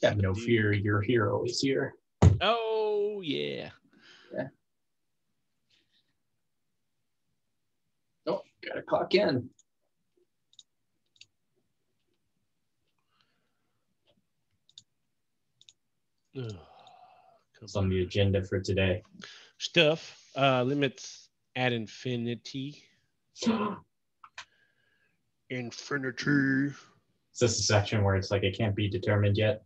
Have no fear, your hero is here. Oh, yeah. Yeah. Oh, gotta clock in. What's on the agenda for today? Stuff. Limits at infinity. Infinity. Is this a section where it's like it can't be determined yet?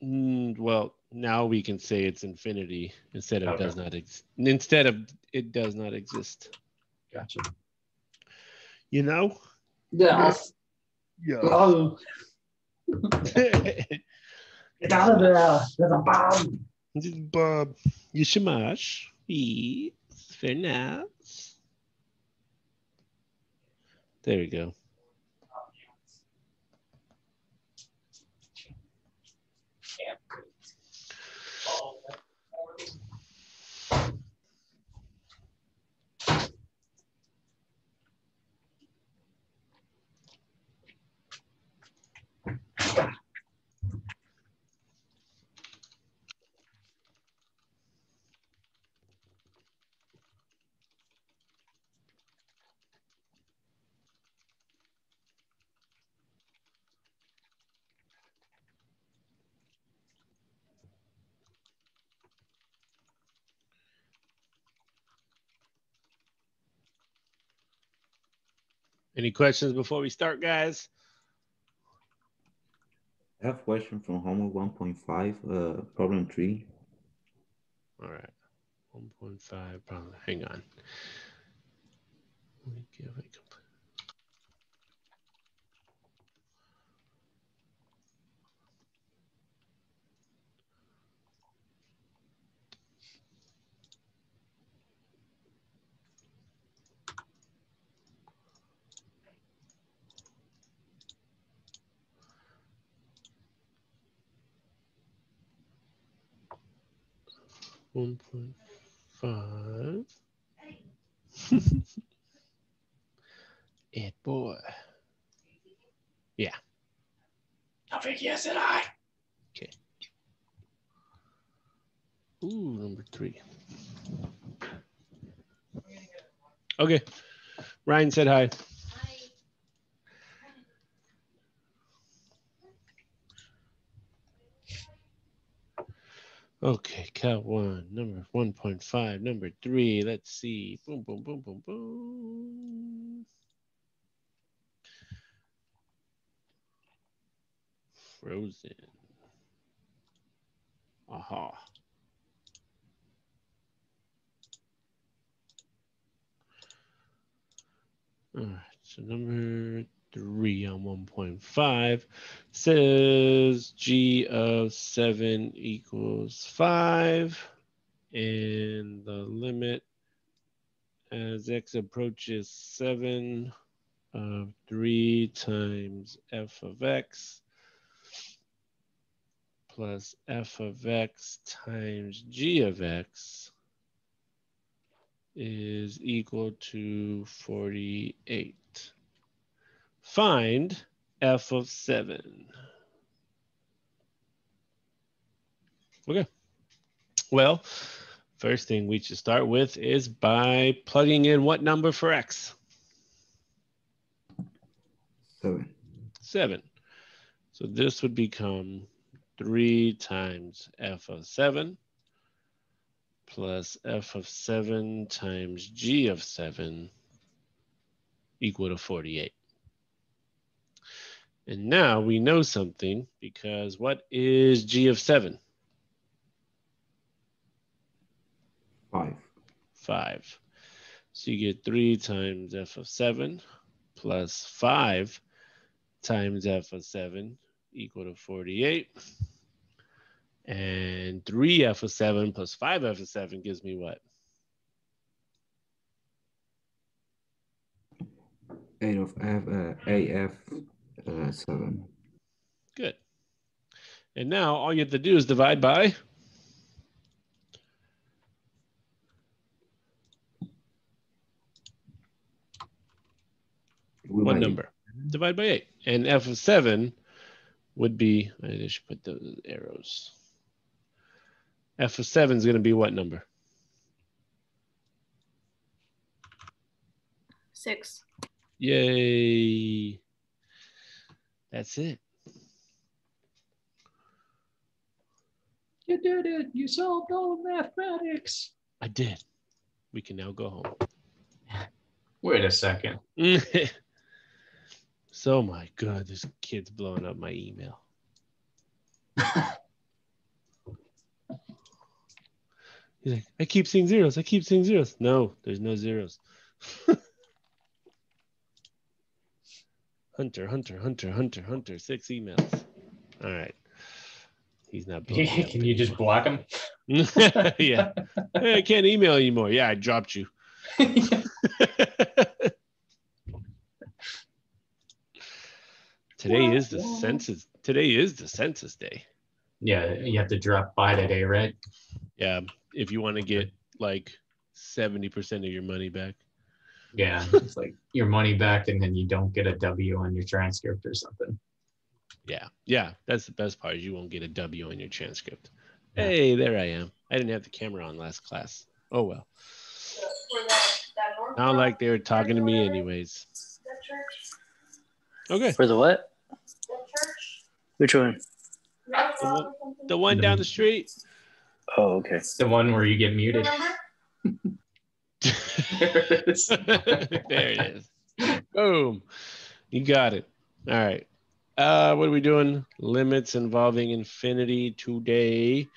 Well, now we can say it's infinity instead of does not exist. Instead of it does not exist. Gotcha. You know? Yes. Yeah. Oh. Get out of there. There's a bomb. Bob. Yishamash. Yes. Very nice. There we go. Any questions before we start, guys? I have a question from Homework 1.5, problem 3. All right. 1.5 problem. Hang on. Let me give it complete. One point five. Boy. Yeah. How big is it? I. Okay. Ooh, number 3. Okay. Ryan said hi. Okay, count 1, number 1.5, number 3. Let's see. Boom, boom, boom, boom, boom. Frozen. Aha. All right, so number 3 on 1.5 says G of 7 equals 5. And the limit as x approaches 7 of 3 times f of x plus f of x times g of x is equal to 48. Find f of 7. Okay. Well, first thing we should start with is by plugging in what number for x? 7. 7. So this would become 3 times f of 7 plus f of 7 times g of 7 equal to 48. And now we know something because what is g of 7? 5. 5. So you get 3 times f of 7 plus 5 times f of 7 equal to 48. And 3f of 7 plus 5f of 7 gives me what? 8 of AF 7. Good. And now all you have to do is divide by what number? Divide by 8. And f of 7 would be, I should put those arrows. F of 7 is going to be what number? 6. Yay. That's it. You did it. You solved all of mathematics. I did. We can now go home. Wait a second. So my God, this kid's blowing up my email. He's like, I keep seeing zeros. I keep seeing zeros. No, there's no zeros. Hunter, 6 emails. All right. He's not blowing me up Can you just block him? yeah. Hey, I can't email anymore. Yeah, I dropped you. Today is the census day. Yeah, you have to drop by today, right? Yeah, if you want to get like 70% of your money back. Yeah, it's like your money back and then you don't get a W on your transcript or something. Yeah, that's the best part. Is you won't get a W on your transcript. Yeah. Hey, there I am. I didn't have the camera on last class. Oh well. Not like they were talking to me anyways. Okay. For the what? Which one? The one down the street. Oh, okay. The one where you get muted. There it is. There it is. Boom. You got it. All right. What are we doing? Limits involving infinity today.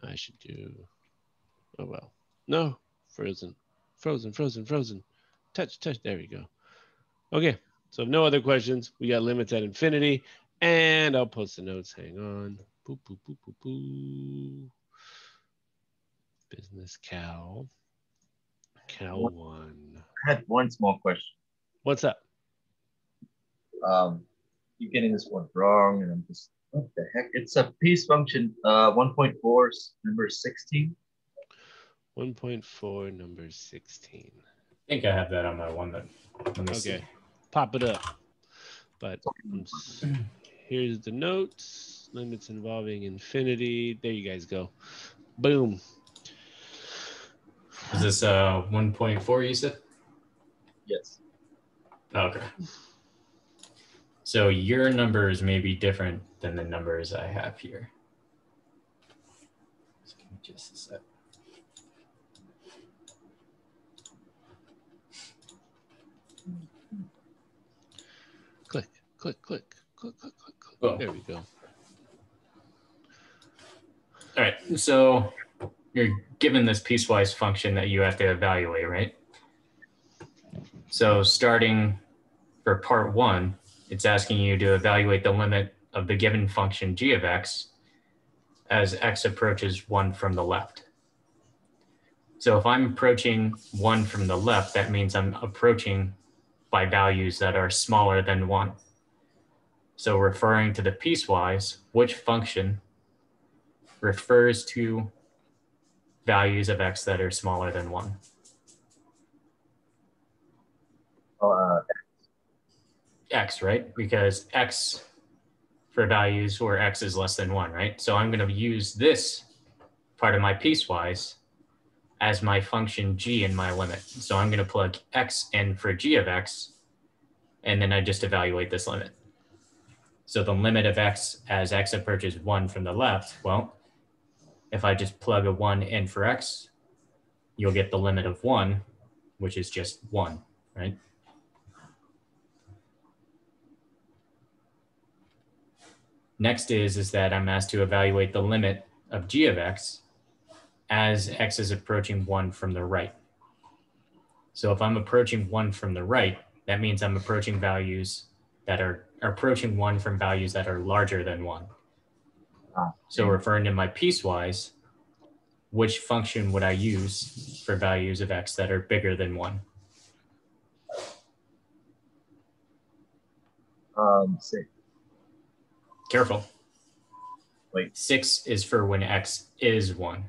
I should do. Oh, well. No. Frozen. Touch. There we go. Okay. So no other questions. We got limits at infinity. And I'll post the notes. Hang on. Boo. Business Cal 1. I had one small question. What's up? You're getting this one wrong, and I'm just, what the heck? It's a piece function, 1.4, number 16. 1.4, number 16. I think I have that on my one. Okay, pop it up. But here's the notes. Limits involving infinity. There you guys go. Boom. Is this 1.4 you said? Yes. Okay. So your numbers may be different than the numbers I have here. So give me just a sec. Click. Oh. There we go. All right, so you're given this piecewise function that you have to evaluate, right? So starting for part 1, it's asking you to evaluate the limit of the given function g of x as x approaches 1 from the left. So if I'm approaching 1 from the left, that means I'm approaching by values that are smaller than 1. So referring to the piecewise, which function refers to values of x that are smaller than 1? X, right? Because x for values where x is less than 1, right? So I'm going to use this part of my piecewise as my function g in my limit. So I'm going to plug x in for g of x, and then I just evaluate this limit. So the limit of x as x approaches 1 from the left, well, if I just plug a 1 in for x, you'll get the limit of 1, which is just 1, right? Next is that I'm asked to evaluate the limit of g of x as x is approaching 1 from the right. So if I'm approaching 1 from the right, that means I'm approaching values that are approaching 1 from values that are larger than 1. So referring to my piecewise, which function would I use for values of x that are bigger than 1? 6. Careful. Wait. 6 is for when x is 1.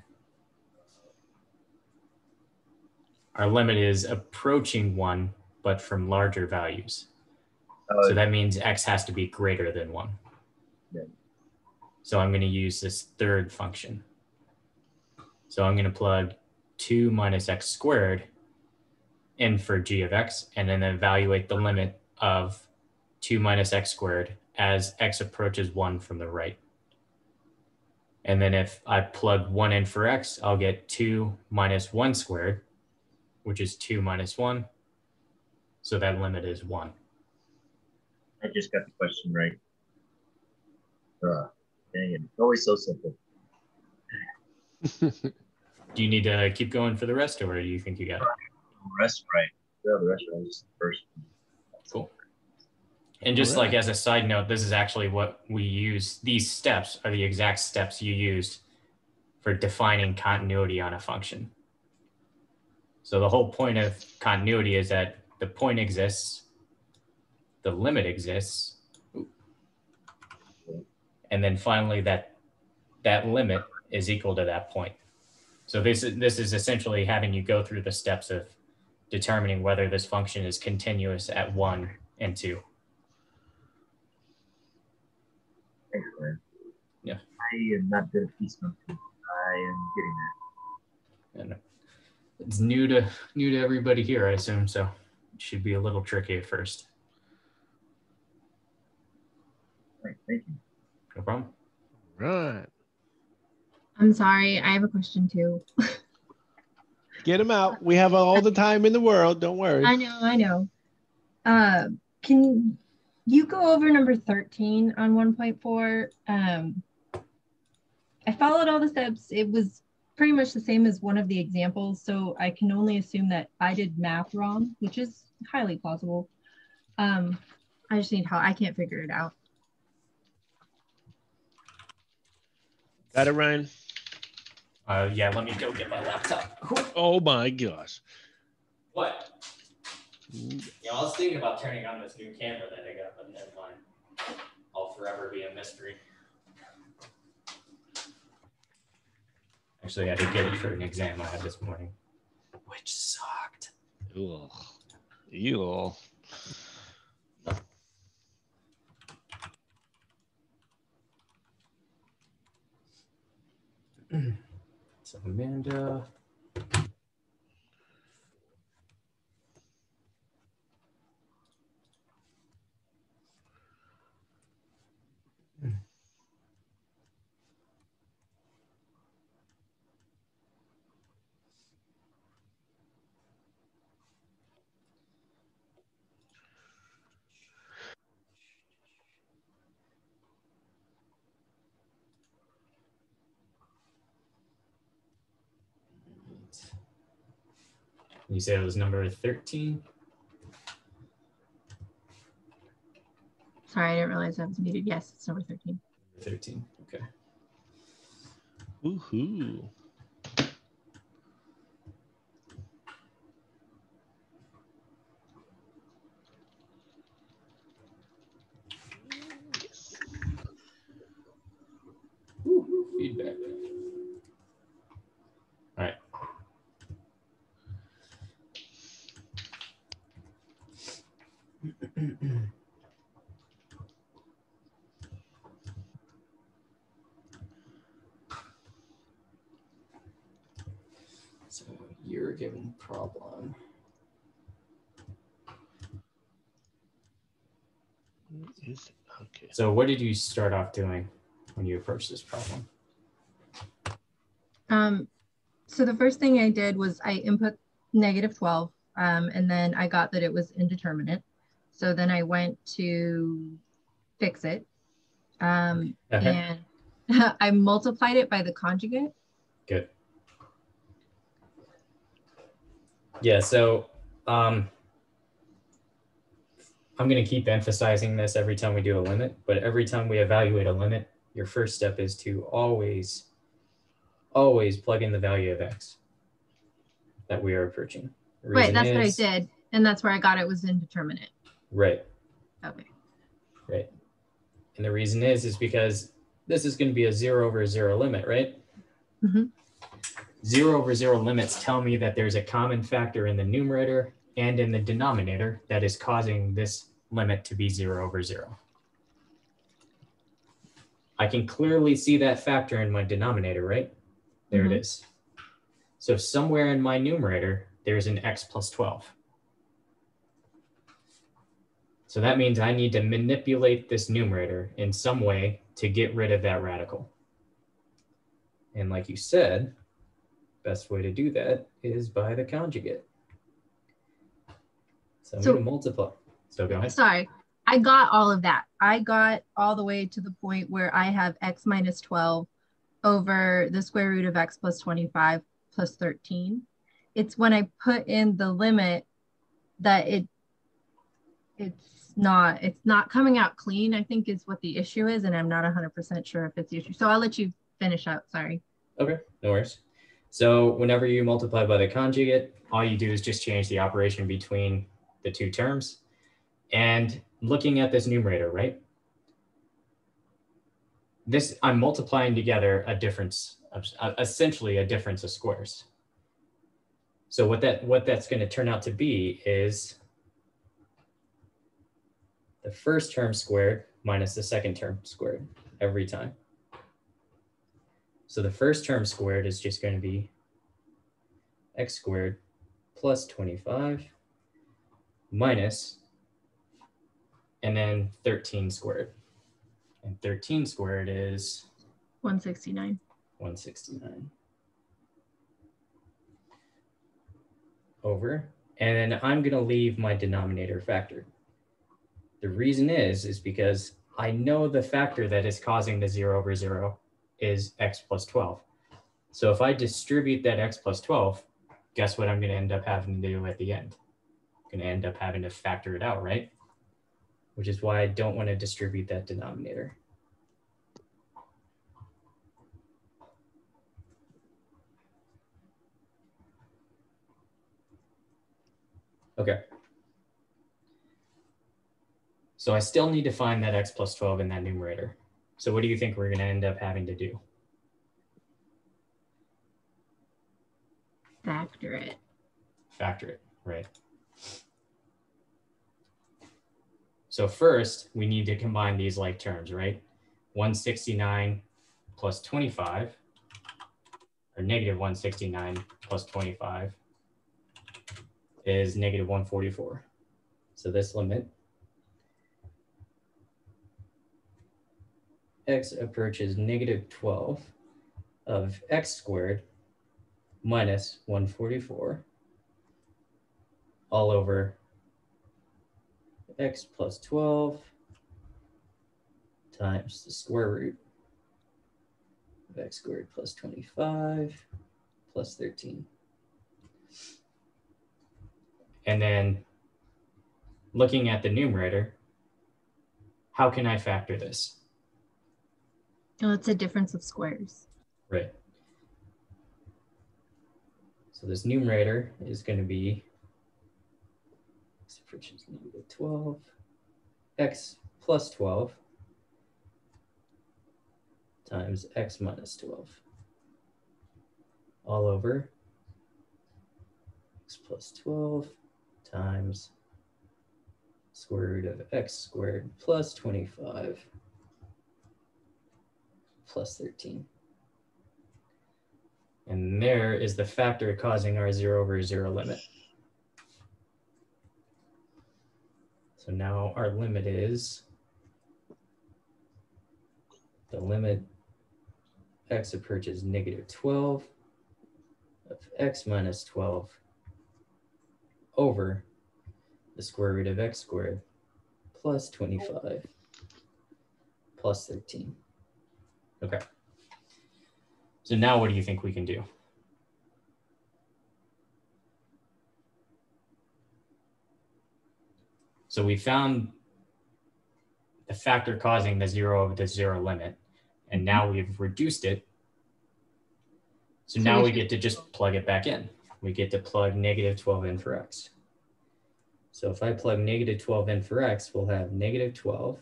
Our limit is approaching 1, but from larger values. So that means x has to be greater than 1. Yeah. So I'm going to use this third function. So I'm going to plug 2 minus x squared in for g of x, and then evaluate the limit of 2 minus x squared as x approaches 1 from the right. And then if I plug 1 in for x, I'll get 2 minus 1 squared, which is 2 minus 1. So that limit is 1. I just got the question right. Dang it. It's always so simple. Do you need to keep going for the rest, or do you think you got it? The rest right. Yeah, the rest right. Just the first one. Cool. And just like as a side note, this is actually what we use. These steps are the exact steps you used for defining continuity on a function. So the whole point of continuity is that the point exists, the limit exists, and then finally that limit is equal to that point. So this is essentially having you go through the steps of determining whether this function is continuous at 1 and 2. Thanks, man. Yeah. I am not good at piece function. I am getting there. And it's new to everybody here, I assume, so it should be a little tricky at first. Right, thank you. No problem. Right. I'm sorry, I have a question too. Get them out. We have all the time in the world. Don't worry. I know. Can you go over number 13 on 1.4? I followed all the steps. It was pretty much the same as one of the examples, so I can only assume that I did math wrong, which is highly plausible. I just need help. I can't figure it out. Got it, Ryan? Yeah, let me go get my laptop. Oh my gosh. What? Yeah, I was thinking about turning on this new camera that I got, but never mind. I'll forever be a mystery. Actually, I did get it for an exam I had this morning, which sucked. Ugh. Ew. So Amanda. You said it was number 13? Sorry, I didn't realize I was muted. Yes, it's number 13. 13, okay. Woohoo. Feedback. All right. So you're given problem. Okay. So what did you start off doing when you approached this problem? So the first thing I did was I input -12, and then I got that it was indeterminate. So then I went to fix it, and I multiplied it by the conjugate. Good. Yeah, so I'm going to keep emphasizing this every time we do a limit, but every time we evaluate a limit, your first step is to always plug in the value of x that we are approaching. Right, that's what I did, and that's where I got it was indeterminate. Right. Okay. Right. And the reason is because this is going to be a 0 over 0 limit, right? Mm-hmm. 0 over 0 limits tell me that there's a common factor in the numerator and in the denominator that is causing this limit to be 0 over 0. I can clearly see that factor in my denominator, right? There it is. So somewhere in my numerator, there's an x plus 12. So that means I need to manipulate this numerator in some way to get rid of that radical. And like you said, best way to do that is by the conjugate. So I'm going to multiply. So go ahead. Sorry, I got all of that. I got all the way to the point where I have x minus 12 over the square root of x plus 25 plus 13. It's when I put in the limit that it's not coming out clean, I think is what the issue is, and I'm not 100% sure if it's the issue. So I'll let you finish up, sorry. Okay, no worries. So whenever you multiply by the conjugate, all you do is just change the operation between the two terms. And looking at this numerator, right? This, I'm multiplying together a difference, essentially a difference of squares. So what that's going to turn out to be is the first term squared minus the second term squared every time. So the first term squared is just going to be x squared plus 25 minus, and then 13 squared. And 13 squared is 169. 169 over, and then I'm going to leave my denominator factor. The reason is because I know the factor that is causing the 0 over 0 is x plus 12. So if I distribute that x plus 12, guess what I'm going to end up having to do at the end? I'm going to end up having to factor it out, right? Which is why I don't want to distribute that denominator. Okay. So I still need to find that x plus 12 in that numerator. So what do you think we're going to end up having to do? Factor it. Factor it, right? So first, we need to combine these like terms, right? 169 plus 25, or negative 169 plus 25 is negative 144. So this limit, x approaches negative 12 of x squared minus 144 all over x plus 12 times the square root of x squared plus 25 plus 13. And then looking at the numerator, how can I factor this? Oh, it's a difference of squares. Right. So this numerator is going to be x approaches negative 12, x plus 12 times x minus 12 all over x plus 12 times square root of x squared plus 25 plus 13. And there is the factor causing our 0 over 0 limit. So now our limit is the limit x approaches negative 12 of x minus 12 over the square root of x squared plus 25 plus 13. Okay. So now what do you think we can do? So we found the factor causing the 0 over the 0 limit, and now we've reduced it. So now we get to just plug it back in. We get to plug negative 12 in for x. So if I plug negative 12 in for x, we'll have negative 12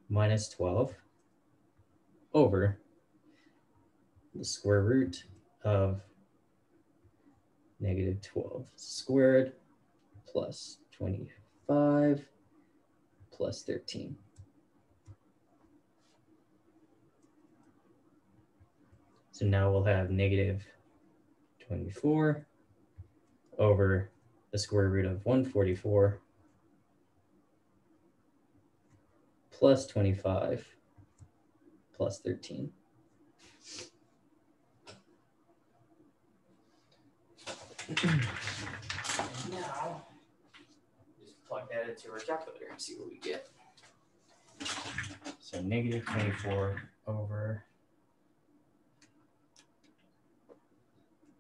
minus 12 over the square root of negative 12 squared plus 25 plus 13. So now we'll have negative 24 over the square root of 144 plus 25 plus 13. Now, just plug that into our calculator and see what we get. So negative 24 over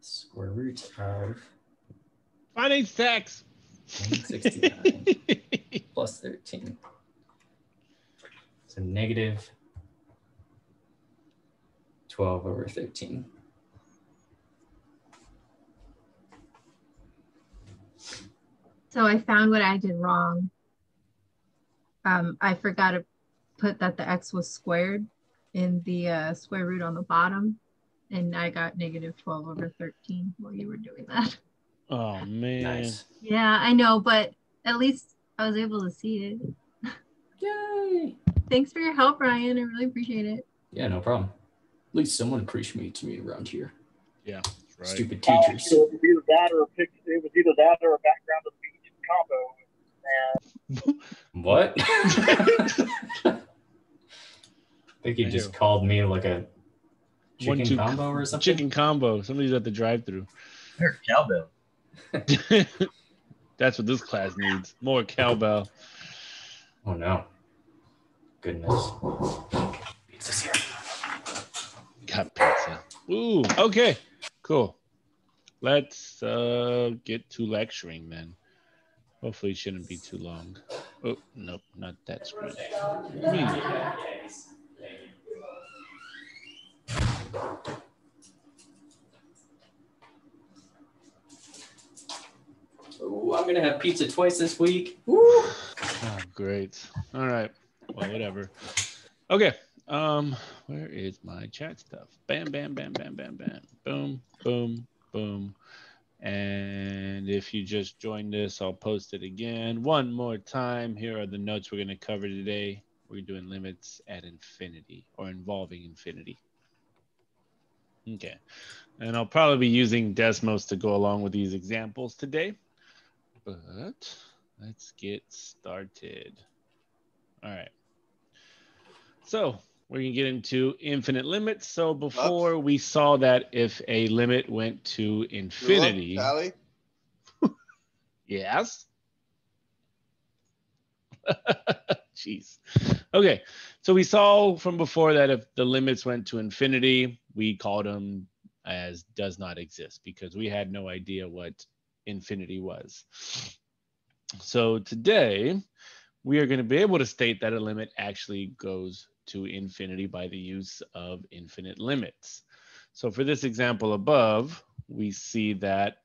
square root of Finance tax. 169 plus 13. So negative 12 over 13. So I found what I did wrong. I forgot to put that the x was squared in the square root on the bottom. And I got negative 12 over 13 while you were doing that. Oh, man. Nice. Yeah, I know, but at least I was able to see it. Yay. Thanks for your help, Ryan. I really appreciate it. Yeah, no problem. At least someone appreciates me around here. Yeah, that's right. Stupid teachers. It was either that or a background of speech combo. What? I think you just called me like a chicken combo or something. Chicken combo. Somebody's at the drive-through. There's cowbell. That's what this class needs. More cowbell. Oh no. Goodness. Pizza's here. Got pizza. Ooh, okay. Cool. Let's get to lecturing then. Hopefully it shouldn't be too long. Oh, nope, not that screen. Oh, I'm gonna have pizza twice this week. Woo! Oh, great. All right. Well, whatever. Okay. Where is my chat stuff? Bam, bam, bam, bam, bam, bam. Boom, boom, boom. And if you just joined us, I'll post it again one more time. Here are the notes we're going to cover today. We're doing limits at infinity or involving infinity. Okay. And I'll probably be using Desmos to go along with these examples today. But let's get started. All right. So we're going to get into infinite limits. So before we saw that if a limit went to infinity. Tally? Yes. Jeez. Okay. So we saw from before that if the limits went to infinity, we called them as does not exist because we had no idea what infinity was. So today we are going to be able to state that a limit actually goes to infinity by the use of infinite limits. So for this example above, we see that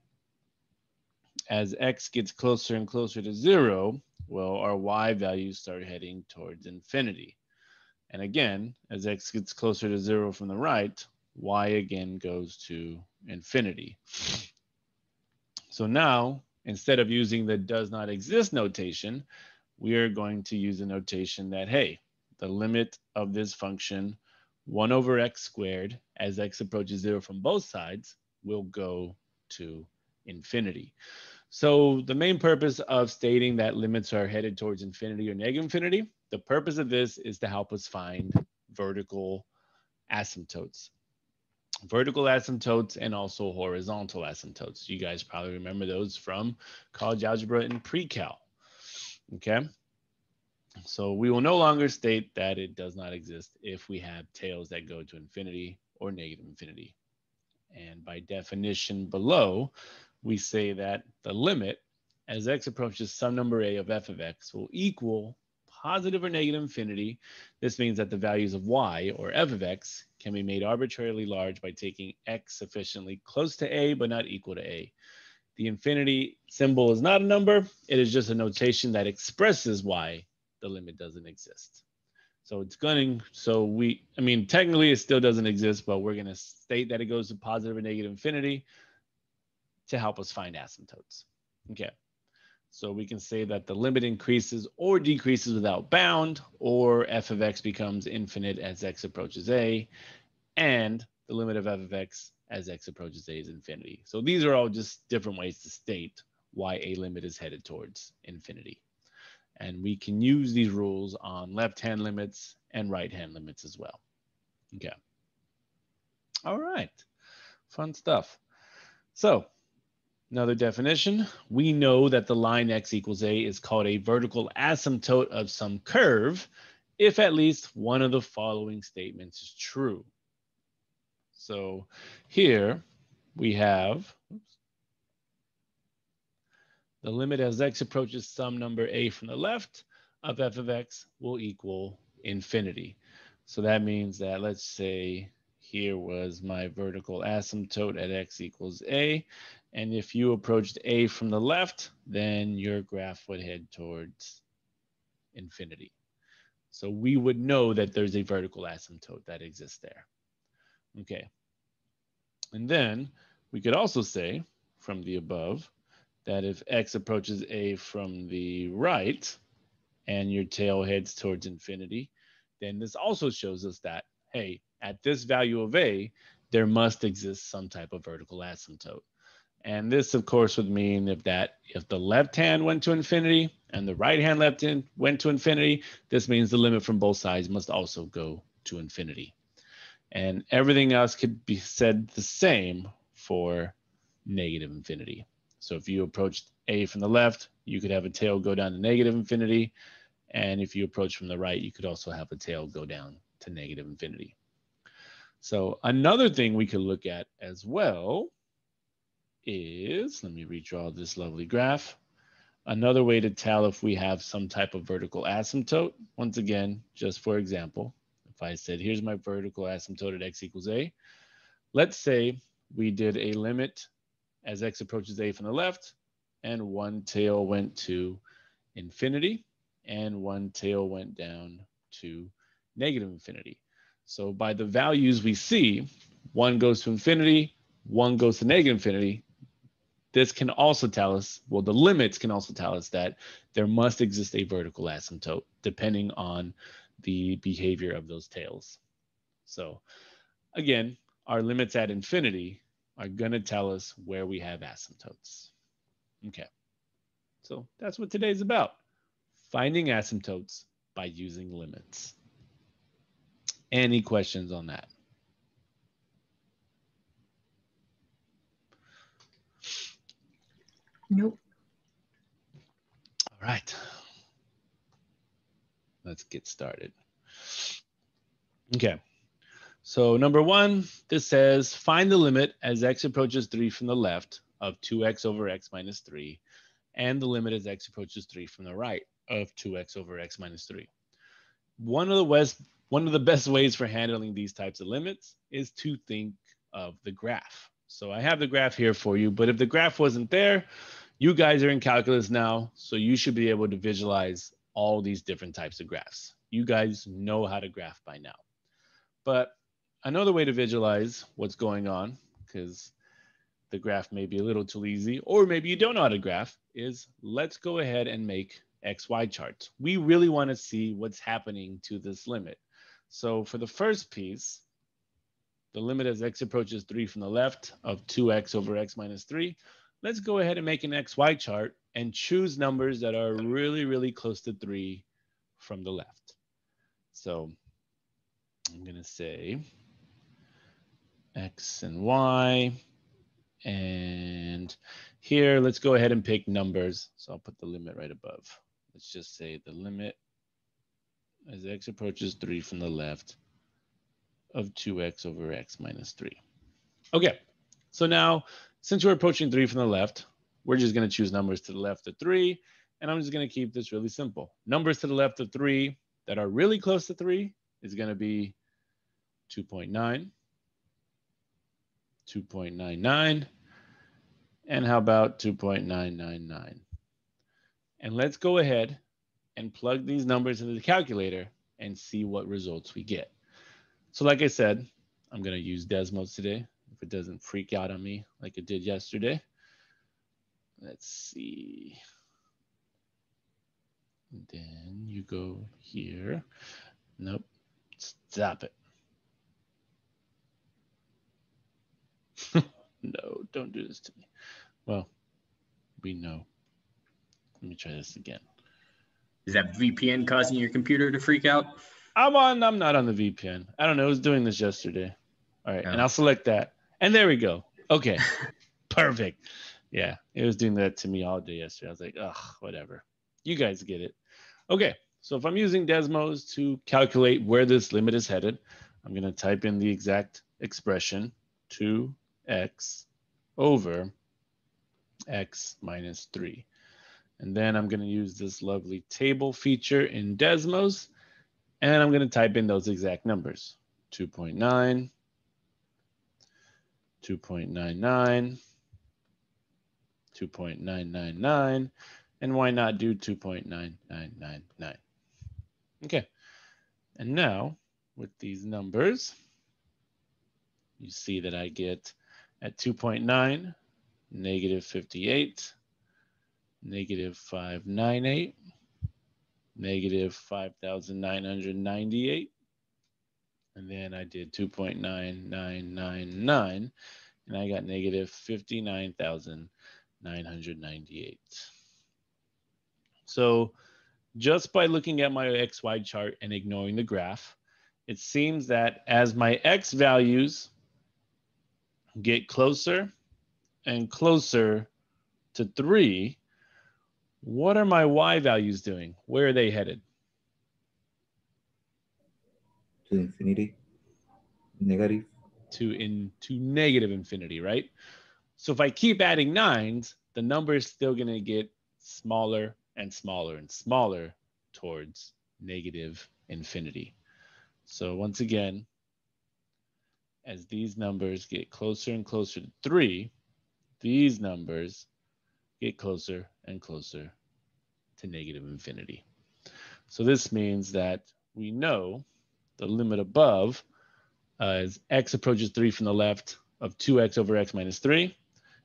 as x gets closer and closer to 0, well, our y values start heading towards infinity. And again, as x gets closer to 0 from the right, y again goes to infinity. So now, instead of using the does not exist notation, we are going to use a notation that, hey, the limit of this function, 1 over x squared, as x approaches 0 from both sides, will go to infinity. So the main purpose of stating that limits are headed towards infinity or negative infinity, the purpose of this is to help us find vertical asymptotes. Vertical asymptotes and also horizontal asymptotes. You guys probably remember those from college algebra and pre-cal. Okay. So we will no longer state that it does not exist if we have tails that go to infinity or negative infinity. And by definition below, we say that the limit as x approaches some number a of f of x will equal positive or negative infinity. This means that the values of y or f of x can be made arbitrarily large by taking x sufficiently close to a but not equal to a. The infinity symbol is not a number. It is just a notation that expresses why the limit doesn't exist. So it's going, technically it still doesn't exist, but we're going to state that it goes to positive or negative infinity to help us find asymptotes. Okay. So we can say that the limit increases or decreases without bound, or f of x becomes infinite as x approaches a, and the limit of f of x as x approaches a is infinity. So these are all just different ways to state why a limit is headed towards infinity. And we can use these rules on left-hand limits and right-hand limits as well. Okay. All right. Fun stuff. So another definition, we know that the line x equals a is called a vertical asymptote of some curve if at least one of the following statements is true. So here we have the limit as x approaches some number a from the left of f of x will equal infinity. So that means that, let's say here was my vertical asymptote at x equals a. And if you approached a from the left, then your graph would head towards infinity. So we would know that there's a vertical asymptote that exists there. Okay. And then we could also say from the above that if x approaches a from the right and your tail heads towards infinity, then this also shows us that, hey, at this value of a, there must exist some type of vertical asymptote. And this, of course, would mean if the left hand went to infinity and the right hand went to infinity, this means the limit from both sides must also go to infinity. And everything else could be said the same for negative infinity. So if you approached a from the left, you could have a tail go down to negative infinity. And if you approach from the right, you could also have a tail go down to negative infinity. So another thing we could look at as well is, let me redraw this lovely graph. Another way to tell if we have some type of vertical asymptote, once again, just for example, if I said, here's my vertical asymptote at x equals a, let's say we did a limit as x approaches a from the left, and one tail went to infinity, and one tail went down to negative infinity. So by the values we see, one goes to infinity, one goes to negative infinity, this can also tell us, well, the limits can also tell us that there must exist a vertical asymptote depending on the behavior of those tails. So again, our limits at infinity are going to tell us where we have asymptotes. Okay, so that's what today's about. Finding asymptotes by using limits. Any questions on that? Nope. All right. Let's get started. Okay. So number one, this says find the limit as x approaches 3 from the left of 2x over x minus 3, and the limit as x approaches 3 from the right of 2x over x minus 3. One of the best ways for handling these types of limits is to think of the graph. So I have the graph here for you, but if the graph wasn't there, you guys are in calculus now, so you should be able to visualize all these different types of graphs. You guys know how to graph by now. But another way to visualize what's going on, because the graph may be a little too easy, or maybe you don't know how to graph, is let's go ahead and make XY charts. We really want to see what's happening to this limit. So for the first piece, the limit as x approaches 3 from the left of 2x over x minus 3, let's go ahead and make an XY chart and choose numbers that are really, really close to 3 from the left. So I'm going to say x and y. And here, let's go ahead and pick numbers. So I'll put the limit right above. Let's just say the limit as x approaches 3 from the left of 2x over x minus 3. Okay, so now since we're approaching 3 from the left, we're just going to choose numbers to the left of 3. And I'm just going to keep this really simple. Numbers to the left of 3 that are really close to 3 is going to be 2.9, 2.99, and how about 2.999? And let's go ahead and plug these numbers into the calculator and see what results we get. So like I said, I'm going to use Desmos today if it doesn't freak out on me like it did yesterday. Let's see. And then you go here. Nope. Stop it. No, don't do this to me. Well, we know. Let me try this again. Is that VPN causing your computer to freak out? I'm not on the VPN. I don't know. I was doing this yesterday. All right. And Oh. I'll select that. And there we go. Okay. Perfect. Yeah. It was doing that to me all day yesterday. I was like, ugh, whatever. You guys get it. Okay. So if I'm using Desmos to calculate where this limit is headed, I'm going to type in the exact expression 2x over x minus 3. And then I'm going to use this lovely table feature in Desmos, and I'm going to type in those exact numbers. 2.9, 2.99, 2.999, and why not do 2.9999? Okay. And now with these numbers, you see that I get at 2.9, negative 58, negative 598, negative 5,998. And then I did 2.9999, and I got negative 59,998. So just by looking at my XY chart and ignoring the graph, it seems that as my X values get closer and closer to 3, what are my Y values doing? Where are they headed? To infinity. Negative. To negative infinity, right? So if I keep adding 9s, the number is still going to get smaller and smaller and smaller towards negative infinity. So once again, as these numbers get closer and closer to 3, these numbers get closer and closer to negative infinity. So this means that we know the limit above as x approaches 3 from the left of 2x over x minus 3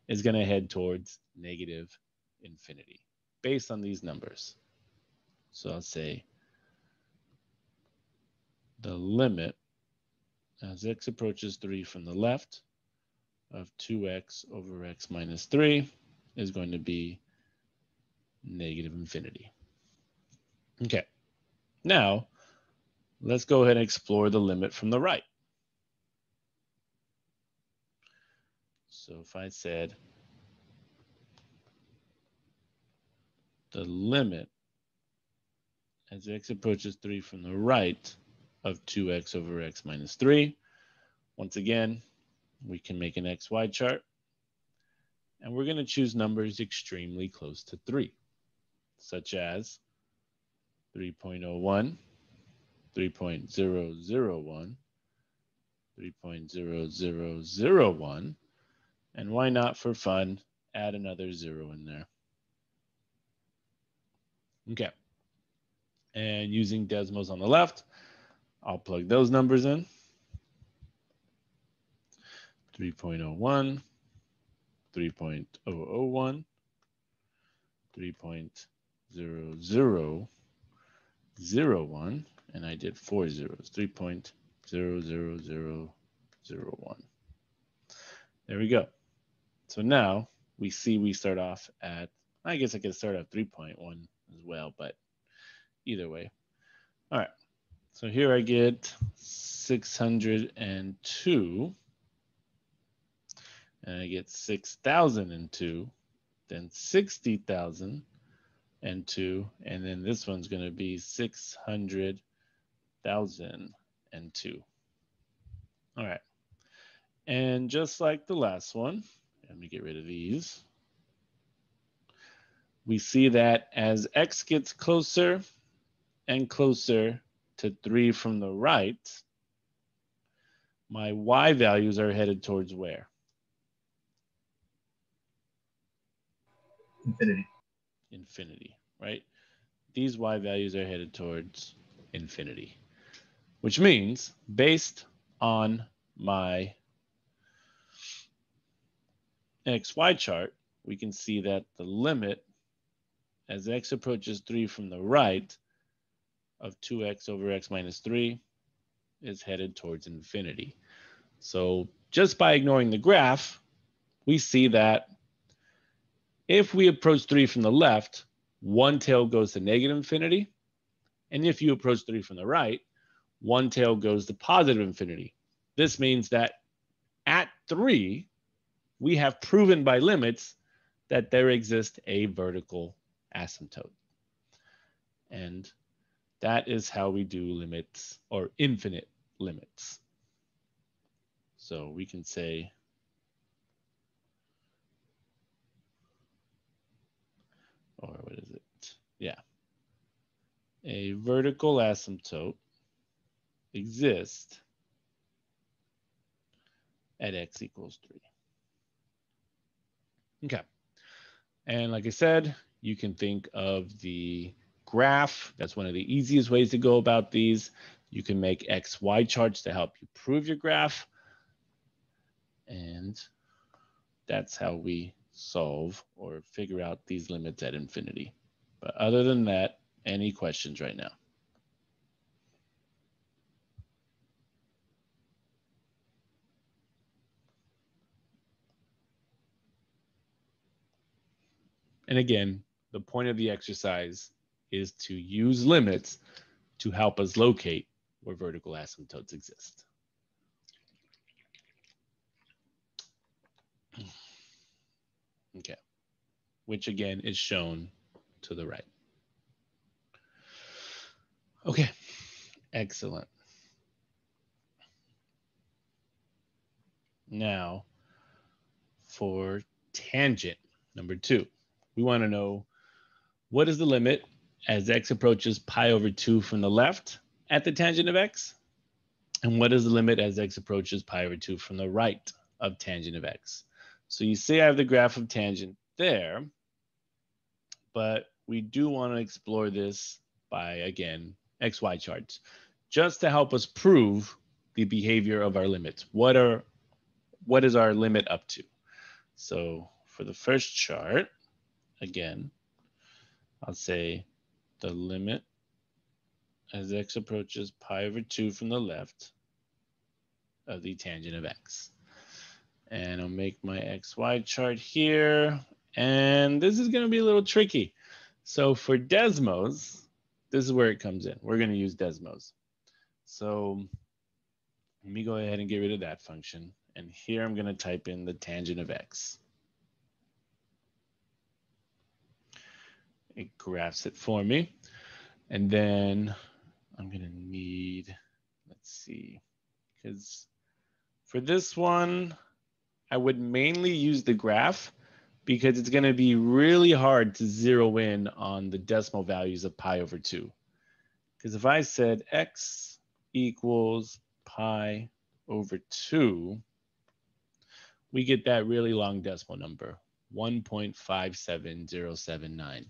is going to head towards negative infinity based on these numbers. So I'll say the limit as x approaches 3 from the left of 2x over x minus 3 is going to be negative infinity. Okay, now let's go ahead and explore the limit from the right. So if I said the limit as x approaches 3 from the right of 2x over x minus 3, once again, we can make an XY chart, and we're going to choose numbers extremely close to 3, such as 3.01, 3.001, 3.0001, and why not, for fun, add another 0 in there. Okay. And using Desmos on the left, I'll plug those numbers in. 3.01, 3.001, 3.0001, and I did 4 zeros, 3.00001. There we go. So now we see we start off at, I guess I could start at 3.1 as well, but either way. All right. So here I get 602, and I get 6,002, then 60,002, and then this one's going to be 600,002. All right. And just like the last one, let me get rid of these. We see that as x gets closer and closer to 3 from the right, my y values are headed towards where? Infinity. Infinity, right? These y values are headed towards infinity, which means based on my XY chart, we can see that the limit as x approaches 3 from the right of 2x over x minus 3 is headed towards infinity. So just by ignoring the graph, we see that if we approach 3 from the left, one tail goes to negative infinity. And if you approach 3 from the right, one tail goes to positive infinity. This means that at 3, we have proven by limits that there exists a vertical asymptote. And that is how we do limits or infinite limits. So we can say, or what is it? Yeah. A vertical asymptote exists at x equals 3. Okay. And like I said, you can think of the graph. That's one of the easiest ways to go about these. You can make XY charts to help you prove your graph. And that's how we solve or figure out these limits at infinity. But other than that, any questions right now? And again, the point of the exercise is to use limits to help us locate where vertical asymptotes exist. Okay, which again is shown to the right. Okay, excellent. Now for tangent number 2, we want to know what is the limit as x approaches pi over 2 from the left at the tangent of x? And what is the limit as x approaches pi over 2 from the right of tangent of x? So you see I have the graph of tangent there, but we do want to explore this by, again, XY charts, just to help us prove the behavior of our limits. What is our limit up to? So for the first chart, again, I'll say the limit as x approaches pi over 2 from the left of the tangent of x. And I'll make my XY chart here. And this is going to be a little tricky. So for Desmos, this is where it comes in. We're going to use Desmos. So let me go ahead and get rid of that function. And here I'm going to type in the tangent of x. It graphs it for me. And then I'm going to need, let's see, because for this one, I would mainly use the graph because it's going to be really hard to zero in on the decimal values of pi over 2. Because if I said x equals pi over 2, we get that really long decimal number, 1.57079,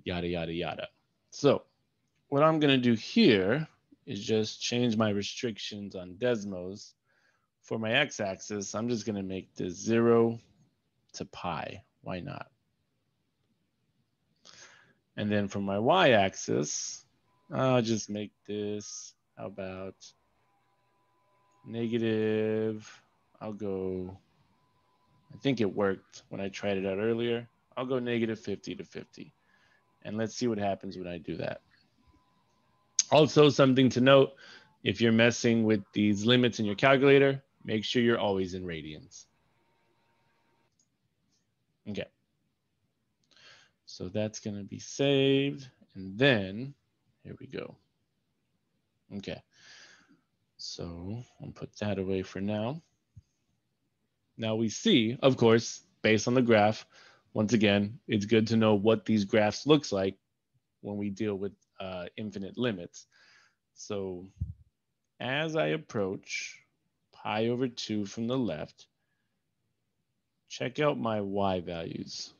yada, yada, yada. So what I'm going to do here is just change my restrictions on Desmos. For my x-axis, I'm just going to make this 0 to pi. Why not? And then for my y-axis, I'll just make this, how about negative, I'll go, I think it worked when I tried it out earlier. I'll go negative 50 to 50. And let's see what happens when I do that. Also, something to note, if you're messing with these limits in your calculator, make sure you're always in radians. Okay. So that's going to be saved. And then, here we go. Okay. So I'll put that away for now. Now we see, of course, based on the graph, once again, it's good to know what these graphs looks like when we deal with infinite limits. So as I approach pi over 2 from the left, check out my y values.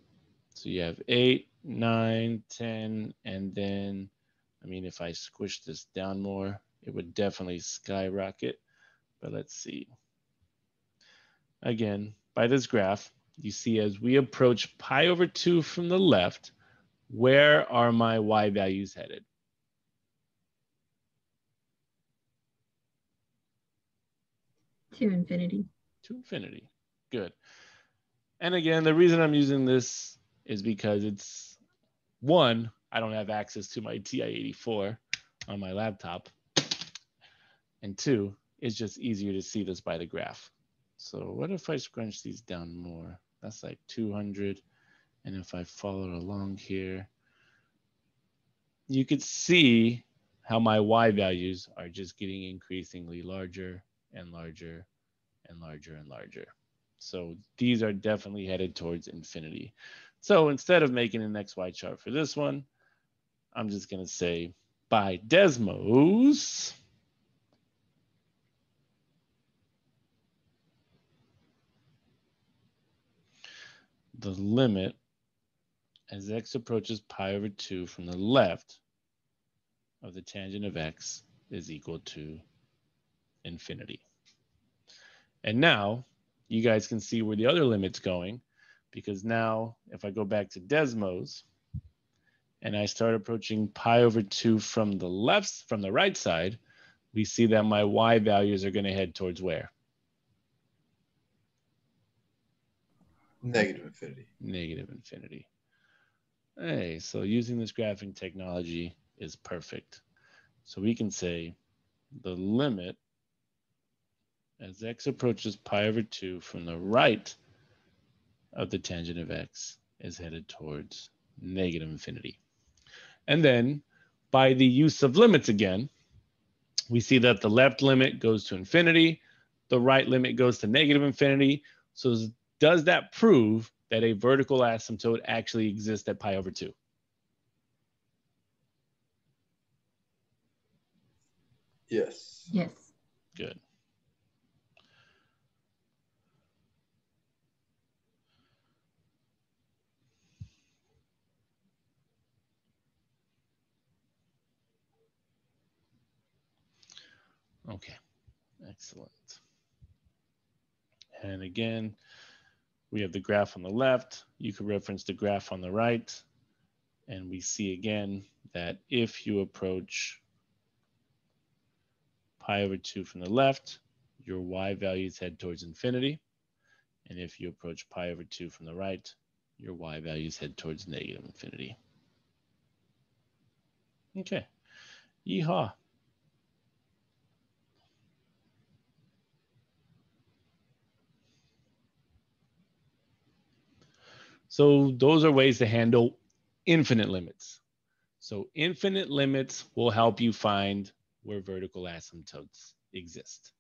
So you have 8, 9, 10, and then, I mean, if I squish this down more, it would definitely skyrocket. But let's see. Again, by this graph, you see as we approach pi over 2 from the left, where are my y values headed? To infinity. To infinity. Good. And again, the reason I'm using this is because it's, one, I don't have access to my TI-84 on my laptop. And two, it's just easier to see this by the graph. So what if I scrunch these down more? That's like 200. And if I follow along here, you could see how my Y values are just getting increasingly larger and larger and larger and larger. So these are definitely headed towards infinity. So instead of making an XY chart for this one, I'm just going to say by Desmos, the limit as x approaches pi over 2 from the left of the tangent of x is equal to infinity. And now you guys can see where the other limit's going, because now if I go back to Desmos and I start approaching pi over 2 from the right side, we see that my y values are going to head towards where? Negative infinity. Negative infinity. Hey, so using this graphing technology is perfect. So we can say the limit as x approaches pi over 2 from the right of the tangent of x is headed towards negative infinity. And then by the use of limits again, we see that the left limit goes to infinity, the right limit goes to negative infinity. So does that prove that a vertical asymptote actually exists at pi over 2? Yes. Yes. Good. Okay, excellent. And again, we have the graph on the left. You could reference the graph on the right. And we see again that if you approach pi over 2 from the left, your y values head towards infinity. And if you approach pi over 2 from the right, your y values head towards negative infinity. Okay, yeehaw. So those are ways to handle infinite limits. So infinite limits will help you find where vertical asymptotes exist.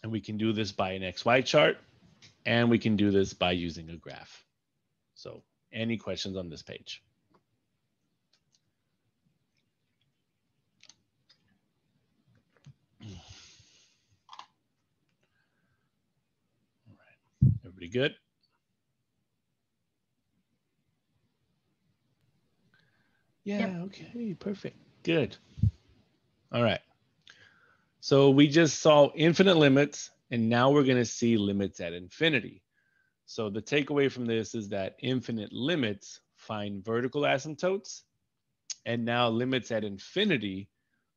And we can do this by an XY chart, and we can do this by using a graph. So any questions on this page? All right, everybody good? Yeah, yep. Okay, perfect, good. All right, so we just saw infinite limits, and now we're gonna see limits at infinity. So the takeaway from this is that infinite limits find vertical asymptotes, and now limits at infinity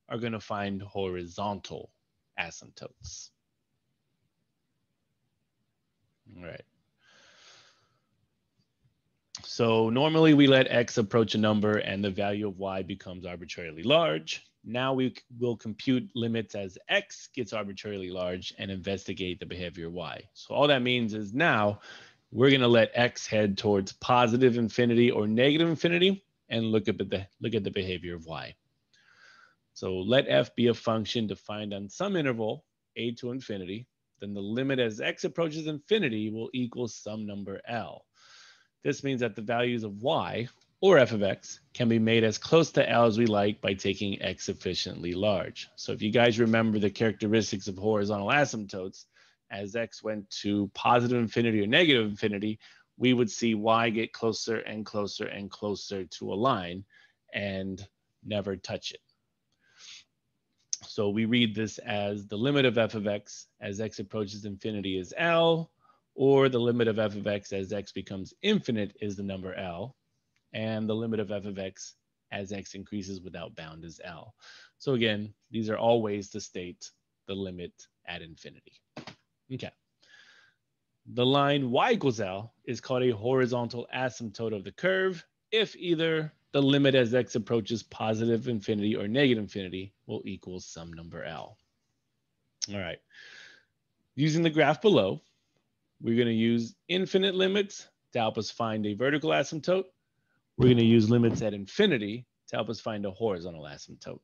are gonna find horizontal asymptotes. All right. So normally we let x approach a number and the value of y becomes arbitrarily large. Now we will compute limits as x gets arbitrarily large and investigate the behavior of y. So all that means is now we're going to let x head towards positive infinity or negative infinity and look at the behavior of y. So let f be a function defined on some interval a to infinity. Then the limit as x approaches infinity will equal some number L. This means that the values of y, or f of x, can be made as close to L as we like by taking x sufficiently large. So if you guys remember the characteristics of horizontal asymptotes, as x went to positive infinity or negative infinity, we would see y get closer and closer and closer to a line and never touch it. So we read this as the limit of f of x as x approaches infinity is L, or the limit of f of x as x becomes infinite is the number L, and the limit of f of x as x increases without bound is L. So again, these are all ways to state the limit at infinity. Okay. The line y equals L is called a horizontal asymptote of the curve if either the limit as x approaches positive infinity or negative infinity will equal some number L. All right. Using the graph below, we're going to use infinite limits to help us find a vertical asymptote. We're going to use limits at infinity to help us find a horizontal asymptote.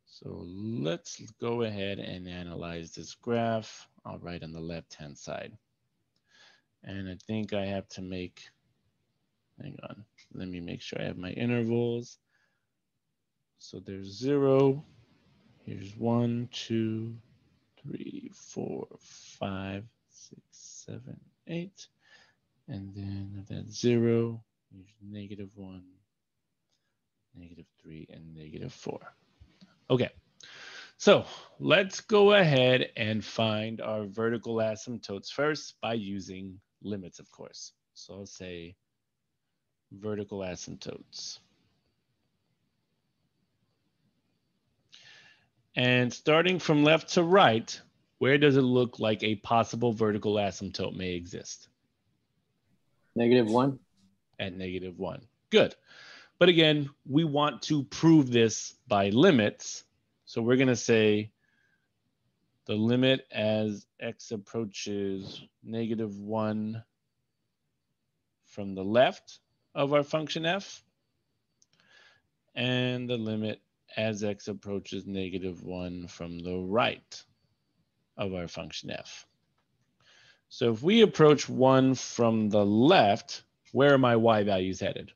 So let's go ahead and analyze this graph. I'll write on the left-hand side. And I think I have to make, hang on, let me make sure I have my intervals. So there's 0, here's 1, 2, 3, 4, 5, 6, 7, 8. And then that's 0, here's -1, -3, and -4. Okay, so let's go ahead and find our vertical asymptotes first by using limits, of course. So I'll say vertical asymptotes. And starting from left to right, where does it look like a possible vertical asymptote may exist? -1. At -1. Good. But again, we want to prove this by limits. So we're going to say the limit as x approaches -1 from the left of our function f, and the limit as x approaches -1 from the right of our function f. So if we approach 1 from the left, where are my y values headed?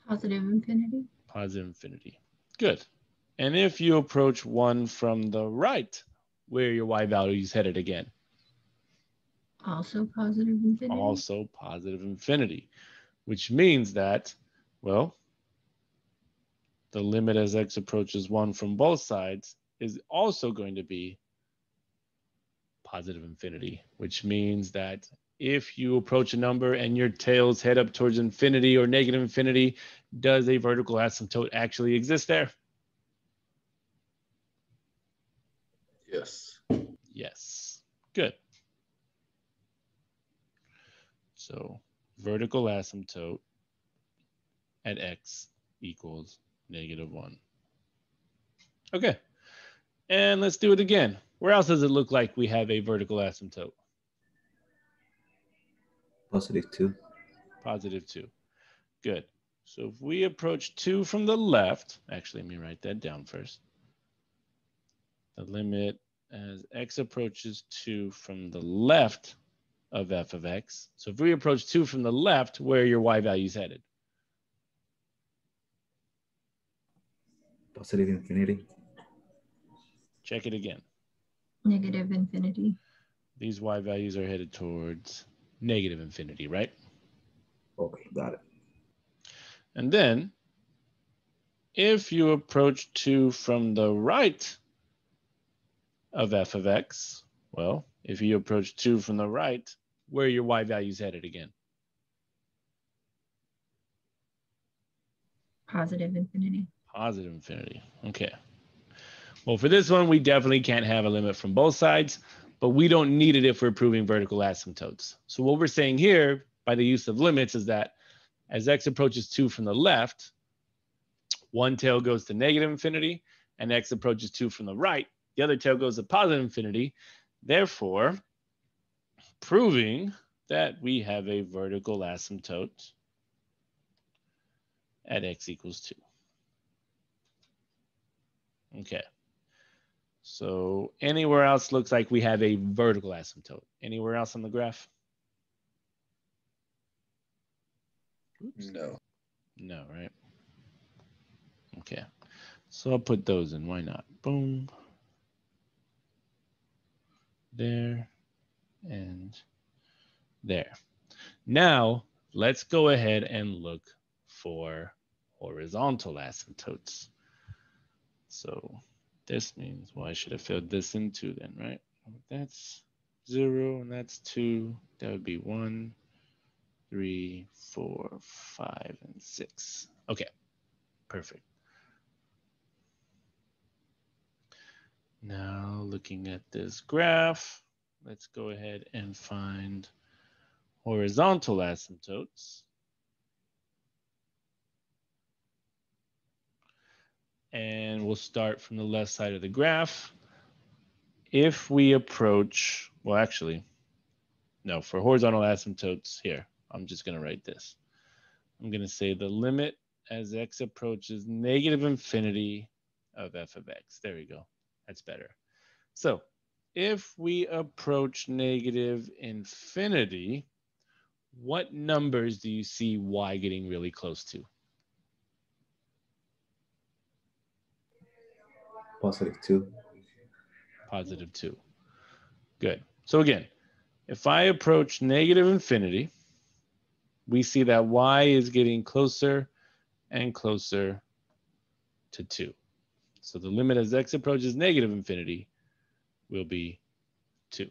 Positive infinity. Positive infinity. Good. And if you approach 1 from the right, where are your y values headed again? Also positive infinity. Also positive infinity, which means that, well, the limit as x approaches 1 from both sides is also going to be positive infinity, which means that if you approach a number and your tails head up towards infinity or negative infinity, does a vertical asymptote actually exist there? Yes. Yes. Good. So vertical asymptote at x equals -1. Okay. And let's do it again. Where else does it look like we have a vertical asymptote? +2. +2. Good. So if we approach 2 from the left, actually, let me write that down first. The limit as x approaches 2 from the left of f of x. So if we approach 2 from the left, where are your y values headed? Positive infinity. Check it again. Negative infinity. These y values are headed towards negative infinity, right? Okay, got it. And then if you approach 2 from the right of f of x, well, if you approach 2 from the right, where are your y values headed again? Positive infinity. Positive infinity. Okay. Well, for this one, we definitely can't have a limit from both sides, but we don't need it if we're proving vertical asymptotes. So what we're saying here by the use of limits is that as x approaches 2 from the left, one tail goes to negative infinity, and x approaches 2 from the right, the other tail goes to positive infinity. Therefore, proving that we have a vertical asymptote at x equals 2. Okay. So anywhere else looks like we have a vertical asymptote. Anywhere else on the graph? Oops. No. No, right? Okay. So I'll put those in. Why not? Boom. There and there. Now, let's go ahead and look for horizontal asymptotes. So this means, well, I should have filled this in too then, right? That's 0 and that's 2. That would be 1, 3, 4, 5, and 6. Okay, perfect. Now looking at this graph, let's go ahead and find horizontal asymptotes. And we'll start from the left side of the graph. If we approach, well, actually, no, for horizontal asymptotes here, I'm just going to write this. I'm going to say the limit as x approaches negative infinity of f of x. There we go. That's better. So if we approach negative infinity, what numbers do you see y getting really close to? Positive 2. Positive 2. Good. So again, if I approach negative infinity, we see that y is getting closer and closer to 2. So the limit as x approaches negative infinity will be 2.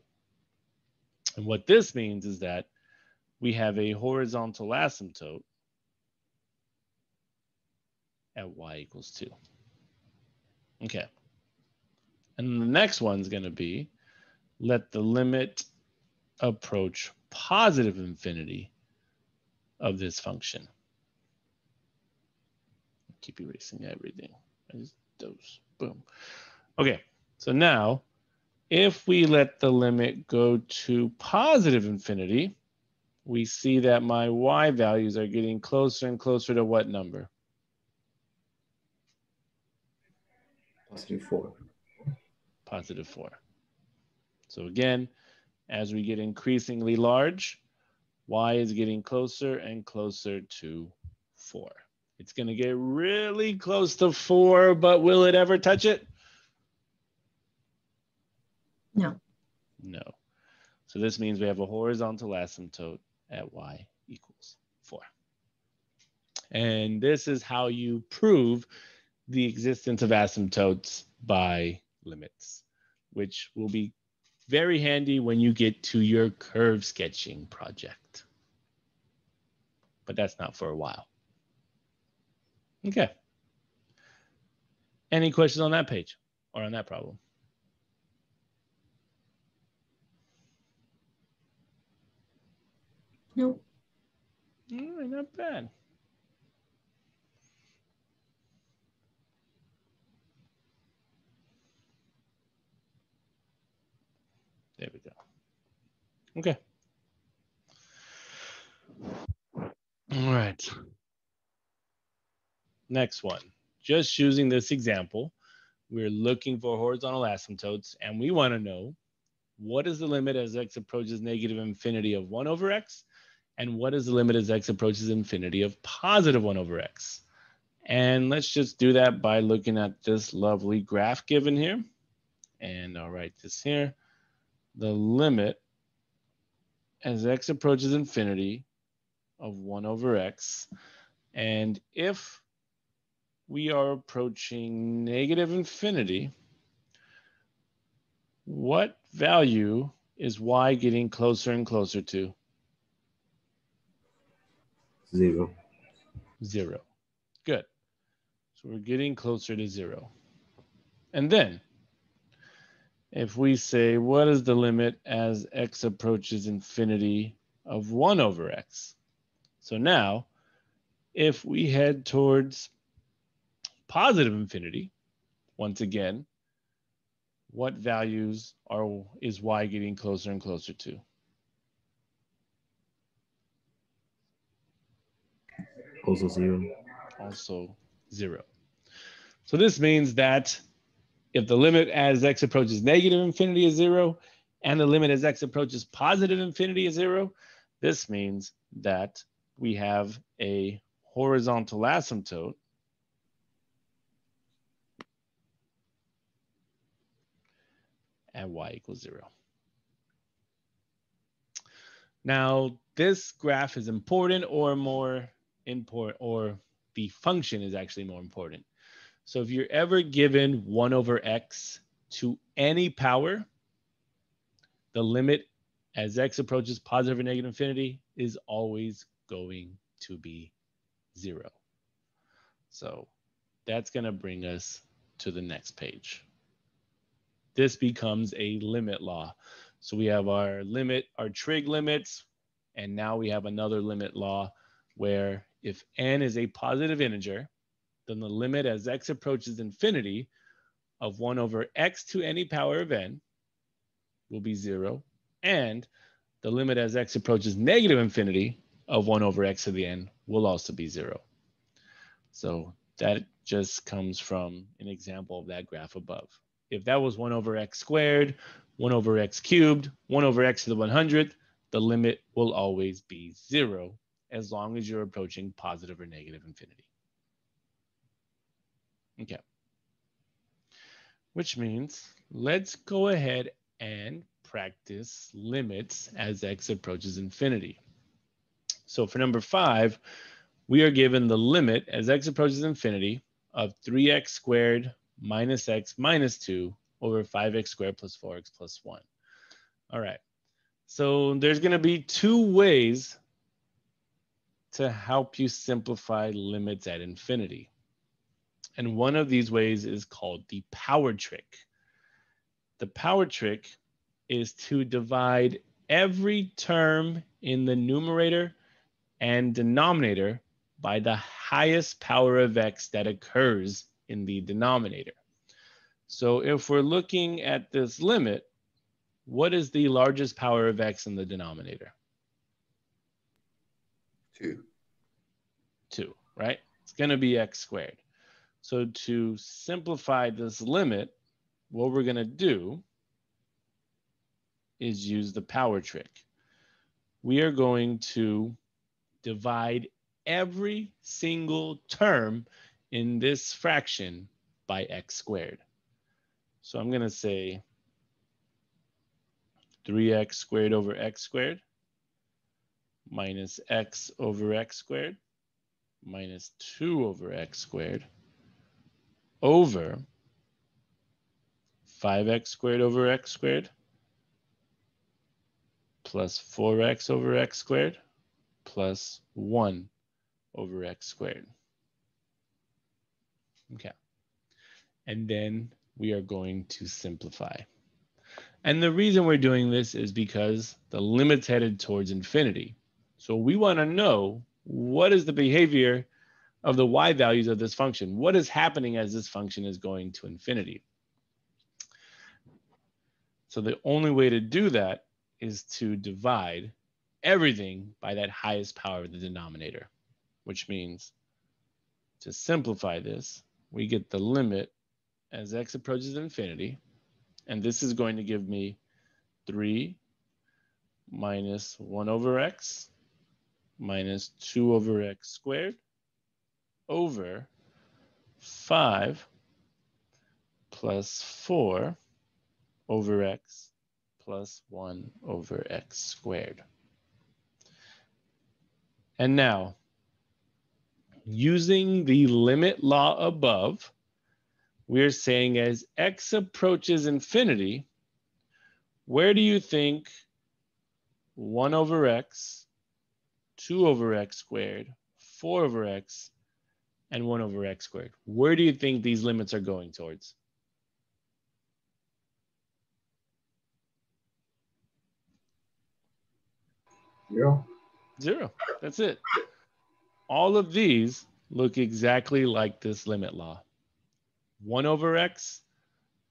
And what this means is that we have a horizontal asymptote at y equals 2. Okay. And the next one's going to be, let the limit approach positive infinity of this function. Keep erasing everything. Those. Boom. Okay, so now if we let the limit go to positive infinity, we see that my y values are getting closer and closer to what number? Positive 4. Positive 4. So again, as we get increasingly large, y is getting closer and closer to 4. It's going to get really close to 4, but will it ever touch it? No. No. So this means we have a horizontal asymptote at y equals 4. And this is how you prove the existence of asymptotes by limits, which will be very handy when you get to your curve sketching project. But that's not for a while. Okay. Any questions on that page or on that problem? Nope. All right, not bad. There we go. Okay. All right. Next one. Just using this example, we're looking for horizontal asymptotes, and we want to know what is the limit as x approaches negative infinity of 1 over x, and what is the limit as x approaches infinity of positive 1 over x. And let's just do that by looking at this lovely graph given here. And I'll write this here. The limit as x approaches infinity of 1 over x. And if we are approaching negative infinity, what value is y getting closer and closer to? 0. 0. Good. So we're getting closer to 0. And then, if we say, what is the limit as x approaches infinity of 1 over x? So now, if we head towards positive infinity, once again, what values is y getting closer and closer to? Also 0. Also 0. So this means that if the limit as x approaches negative infinity is 0, and the limit as x approaches positive infinity is 0, this means that we have a horizontal asymptote at y equals 0. Now, this graph is important or more important, or the function is actually more important. So if you're ever given 1 over x to any power, the limit as x approaches positive or negative infinity is always going to be 0. So that's going to bring us to the next page. this becomes a limit law. So we have our limit, our trig limits, and now we have another limit law where if n is a positive integer, then the limit as x approaches infinity of 1 over x to any power of n will be 0, and the limit as x approaches negative infinity of 1 over x to the n will also be 0. So that just comes from an example of that graph above. If that was 1 over x squared, 1 over x cubed, 1 over x to the 100th, the limit will always be 0 as long as you're approaching positive or negative infinity. Okay. Which means let's go ahead and practice limits as x approaches infinity. So for number 5, we are given the limit as x approaches infinity of 3x squared minus x minus 2 over 5x squared plus 4x plus 1. All right. So there's going to be 2 ways to help you simplify limits at infinity. And one of these ways is called the power trick. The power trick is to divide every term in the numerator and denominator by the highest power of x that occurs in the denominator. So if we're looking at this limit, what is the largest power of x in the denominator? 2. 2, right? It's going to be x squared. So to simplify this limit, what we're going to do is use the power trick. We are going to divide every single term in this fraction by x squared. So I'm going to say 3x squared over x squared minus x over x squared minus 2 over x squared over 5x squared over x squared plus 4x over x squared plus 1 over x squared. Okay. And then we are going to simplify. And the reason we're doing this is because the limit's headed towards infinity. So we want to know what is the behavior of the y values of this function. What is happening as this function is going to infinity? So the only way to do that is to divide everything by that highest power of the denominator, which means to simplify this, we get the limit as x approaches infinity, and this is going to give me 3 minus 1 over x minus 2 over x squared over 5 plus 4 over x plus 1 over x squared. And now, using the limit law above, we're saying as x approaches infinity, where do you think 1 over x, 2 over x squared, 4 over x, and 1 over x squared, where do you think these limits are going towards? Zero. 0. That's it. All of these look exactly like this limit law. 1 over x,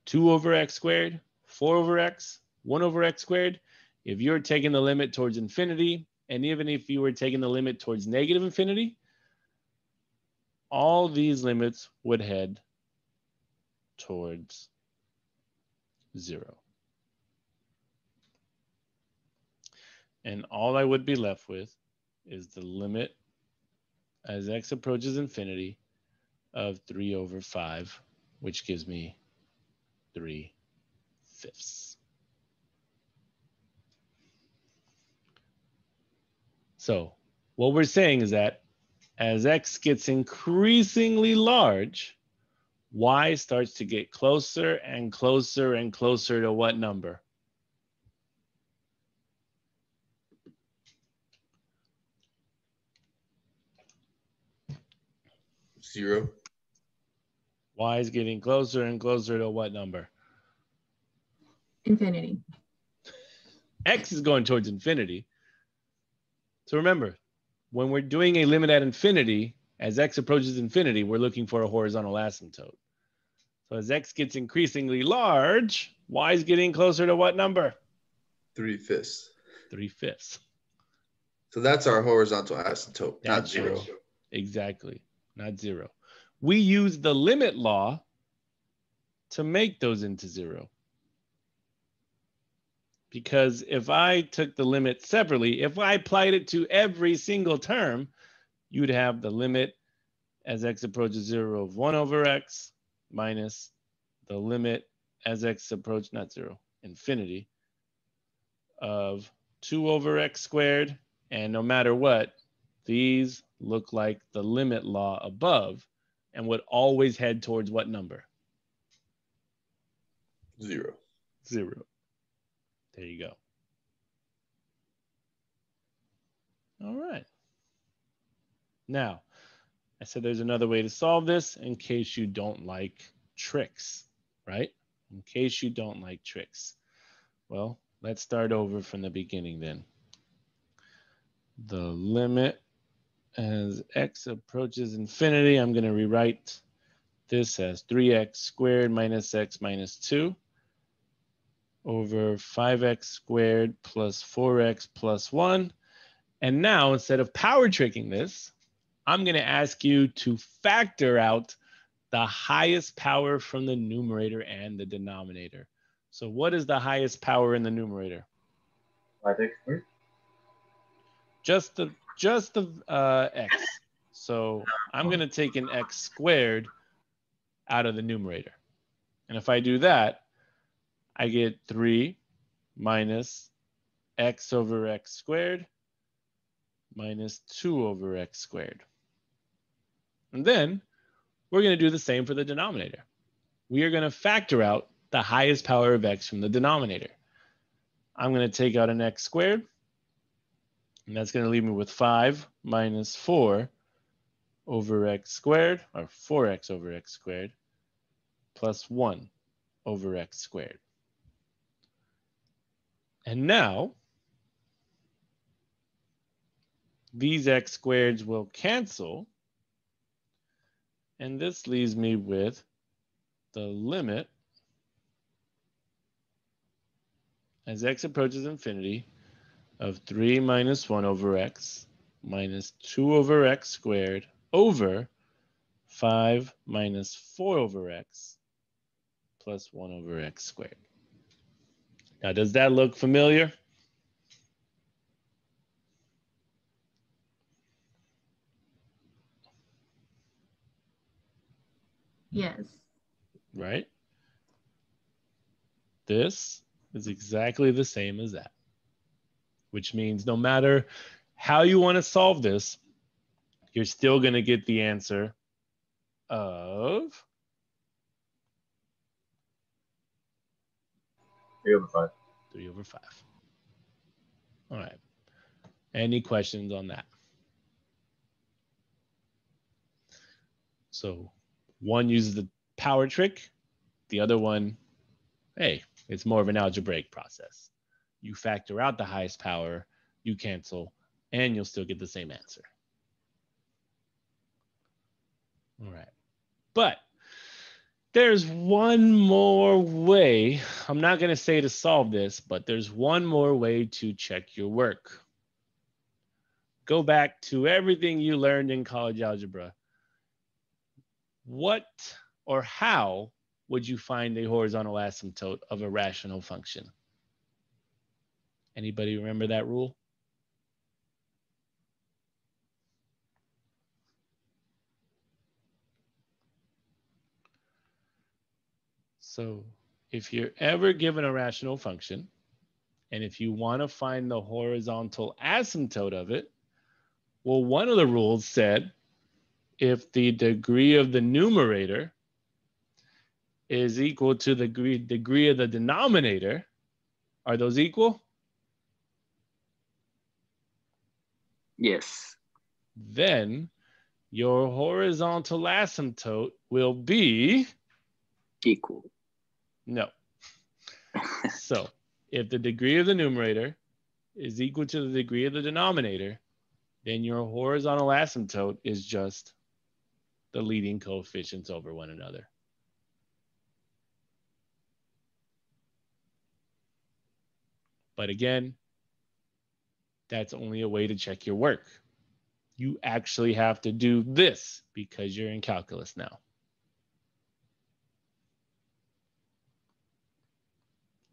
2 over x squared, 4 over x, 1 over x squared. If you're taking the limit towards infinity, and even if you were taking the limit towards negative infinity, all these limits would head towards 0. And all I would be left with is the limit as x approaches infinity of 3 over 5, which gives me 3/5. So what we're saying is that as x gets increasingly large, y starts to get closer and closer and closer to what number? Zero. Y is getting closer and closer to what number? Infinity. X is going towards infinity. So remember, when we're doing a limit at infinity, as X approaches infinity, we're looking for a horizontal asymptote. So as X gets increasingly large, Y is getting closer to what number? 3/5. 3/5. So that's our horizontal asymptote, not That's 0. right. Exactly, not 0. We use the limit law to make those into 0. Because if I took the limit separately, if I applied it to every single term, you'd have the limit as X approaches 0 of 1 over X minus the limit as X approaches, not 0, infinity, of 2 over X squared. And no matter what, these look like the limit law above and would always head towards what number? 0. 0. There you go. All right. Now, I said there's another way to solve this in case you don't like tricks, right? In case you don't like tricks. Well, let's start over from the beginning then. The limit as X approaches infinity, I'm going to rewrite this as 3x squared minus X minus 2 over 5x squared plus 4x plus 1. And now, instead of power tricking this, I'm going to ask you to factor out the highest power from the numerator and the denominator. So what is the highest power in the numerator? 5x squared. Just the x. So I'm going to take an x squared out of the numerator. And if I do that, I get 3 minus x over x squared minus 2 over x squared. And then we're going to do the same for the denominator. We are going to factor out the highest power of x from the denominator. I'm going to take out an x squared, and that's going to leave me with 5 minus 4 over x squared, or 4x over x squared, plus 1 over x squared. And now, these x squareds will cancel, and this leaves me with the limit as x approaches infinity of 3 minus 1 over x minus 2 over x squared over 5 minus 4 over x plus 1 over x squared. Now, does that look familiar? Yes. Right? This is exactly the same as that, which means no matter how you want to solve this, you're still going to get the answer of 3 over 5. 3 over 5. All right. Any questions on that? So one uses the power trick. The other one, hey, it's more of an algebraic process. You factor out the highest power, you cancel, and you'll still get the same answer. All right. But there's one more way. I'm not going to say to solve this, but there's one more way to check your work. Go back to everything you learned in college algebra. What or how would you find a horizontal asymptote of a rational function? Anybody remember that rule? So if you're ever given a rational function, and if you want to find the horizontal asymptote of it, well, one of the rules said if the degree of the numerator is equal to the degree of the denominator, are those equal? Yes. Then your horizontal asymptote will be Equal. no. So if the degree of the numerator is equal to the degree of the denominator, then your horizontal asymptote is just the leading coefficients over one another. But again, that's only a way to check your work. You actually have to do this because you're in calculus now.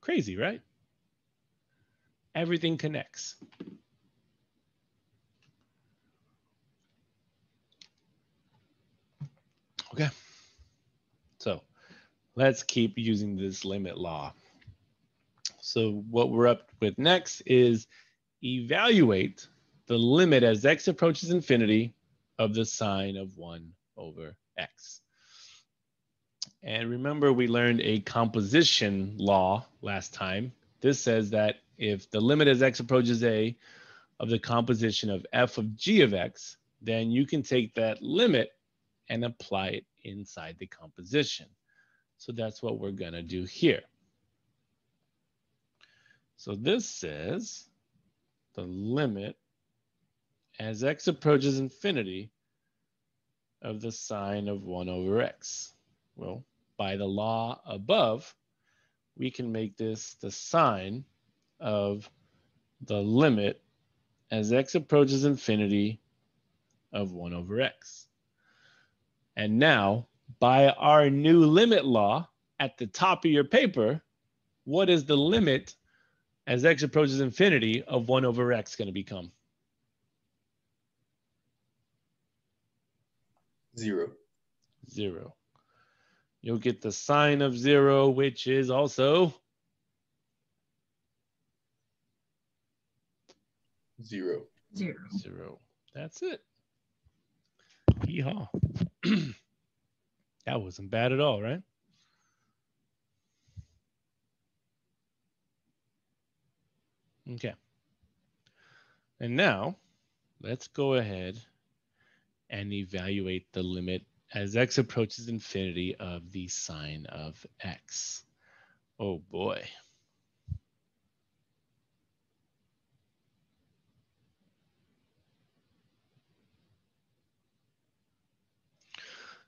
Crazy, right? Everything connects. Okay. So let's keep using this limit law. So what we're up with next is evaluate the limit as x approaches infinity of the sine of 1 over x. And remember, we learned a composition law last time. This says that if the limit as x approaches a of the composition of f of g of x, then you can take that limit and apply it inside the composition. So that's what we're going to do here. So this says the limit as x approaches infinity of the sine of 1 over x. Well, by the law above, we can make this the sine of the limit as x approaches infinity of 1 over x. And now, by our new limit law at the top of your paper, what is the limit as x approaches infinity of 1 over x going to become? 0. 0. You'll get the sine of 0, which is also 0. 0. That's it. Yeehaw. That wasn't bad at all, right? Okay. And now let's go ahead and evaluate the limit as x approaches infinity of the sine of x. Oh boy.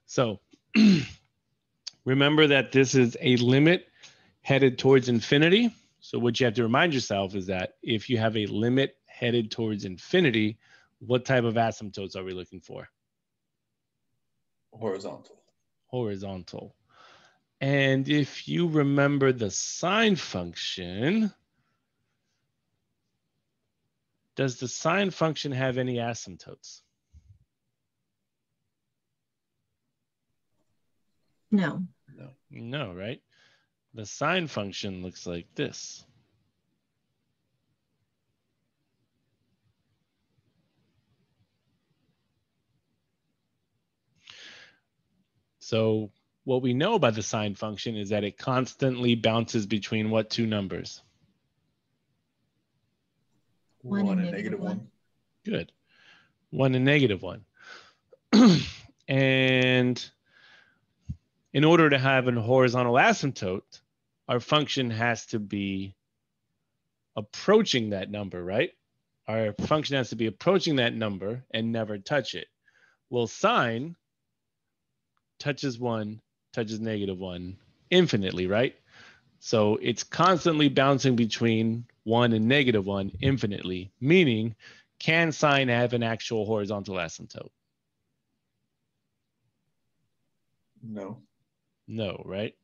So remember that this is a limit headed towards infinity. So what you have to remind yourself is that if you have a limit headed towards infinity, what type of asymptotes are we looking for? Horizontal. Horizontal. And if you remember the sine function, does the sine function have any asymptotes? No. No, right? The sine function looks like this. So what we know about the sine function is that it constantly bounces between what two numbers? 1 and negative 1. Good. 1 and negative 1. And in order to have a horizontal asymptote, our function has to be approaching that number, right? Our function has to be approaching that number and never touch it. Well, sine touches 1, touches negative 1 infinitely, right? So it's constantly bouncing between 1 and negative 1 infinitely, meaning can sine have an actual horizontal asymptote? No. No, right?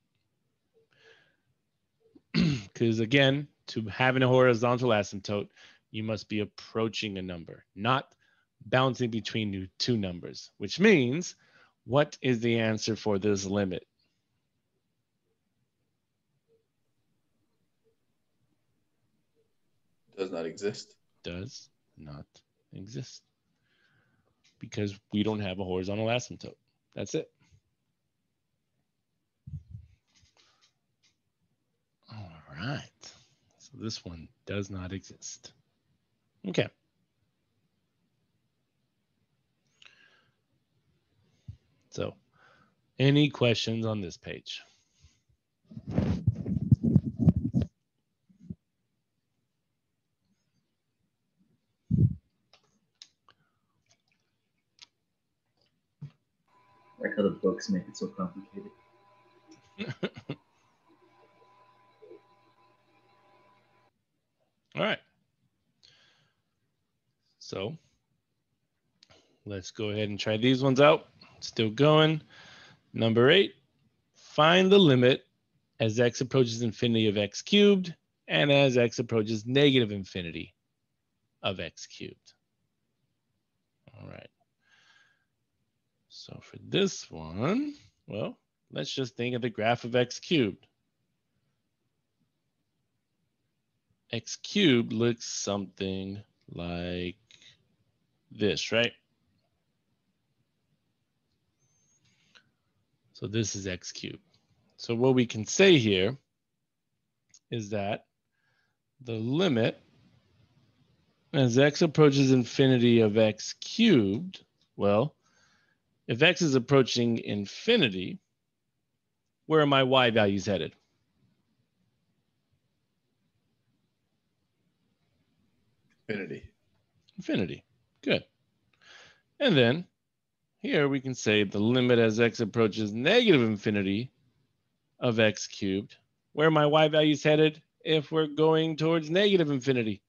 Because again, to have a horizontal asymptote, you must be approaching a number, not bouncing between two numbers, which means what is the answer for this limit? Does not exist. Does not exist. Because we don't have a horizontal asymptote. That's it. All right. So this one does not exist. Okay. So any questions on this page? like how the books make it so complicated. All right. So let's go ahead and try these ones out. Still going. Number 8, find the limit as x approaches infinity of x cubed and as x approaches negative infinity of x cubed. All right. So for this one, well, let's just think of the graph of x cubed. X cubed looks something like this, right? So this is x cubed. So what we can say here is that the limit as x approaches infinity of x cubed, well, if x is approaching infinity, where are my y values headed? Infinity. Infinity. Good. And then here we can say the limit as x approaches negative infinity of x cubed. Where are my y values headed if we're going towards negative infinity?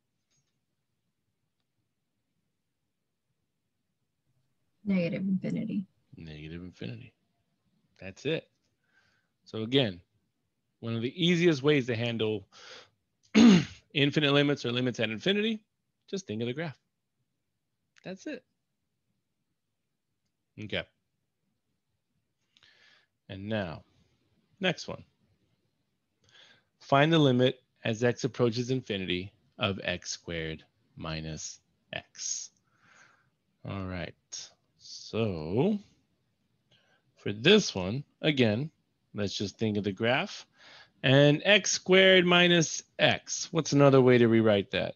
Negative infinity. Negative infinity. That's it. So again, one of the easiest ways to handle infinite limits or limits at infinity, just think of the graph. That's it. Okay. And now, next one. Find the limit as x approaches infinity of x squared minus x. All right. So for this one, again, let's just think of the graph. And x squared minus x. What's another way to rewrite that?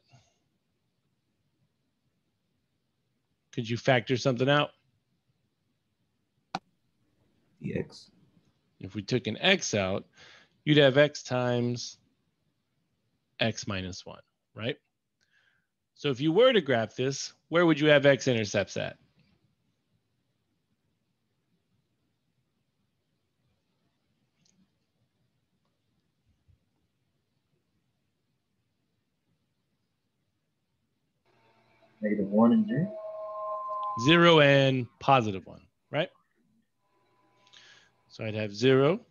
Could you factor something out? The x. If we took an x out, you'd have x times x minus 1, right? So if you were to graph this, where would you have x-intercepts at? -1 and 0. 0 and positive 1, right? So I'd have 0,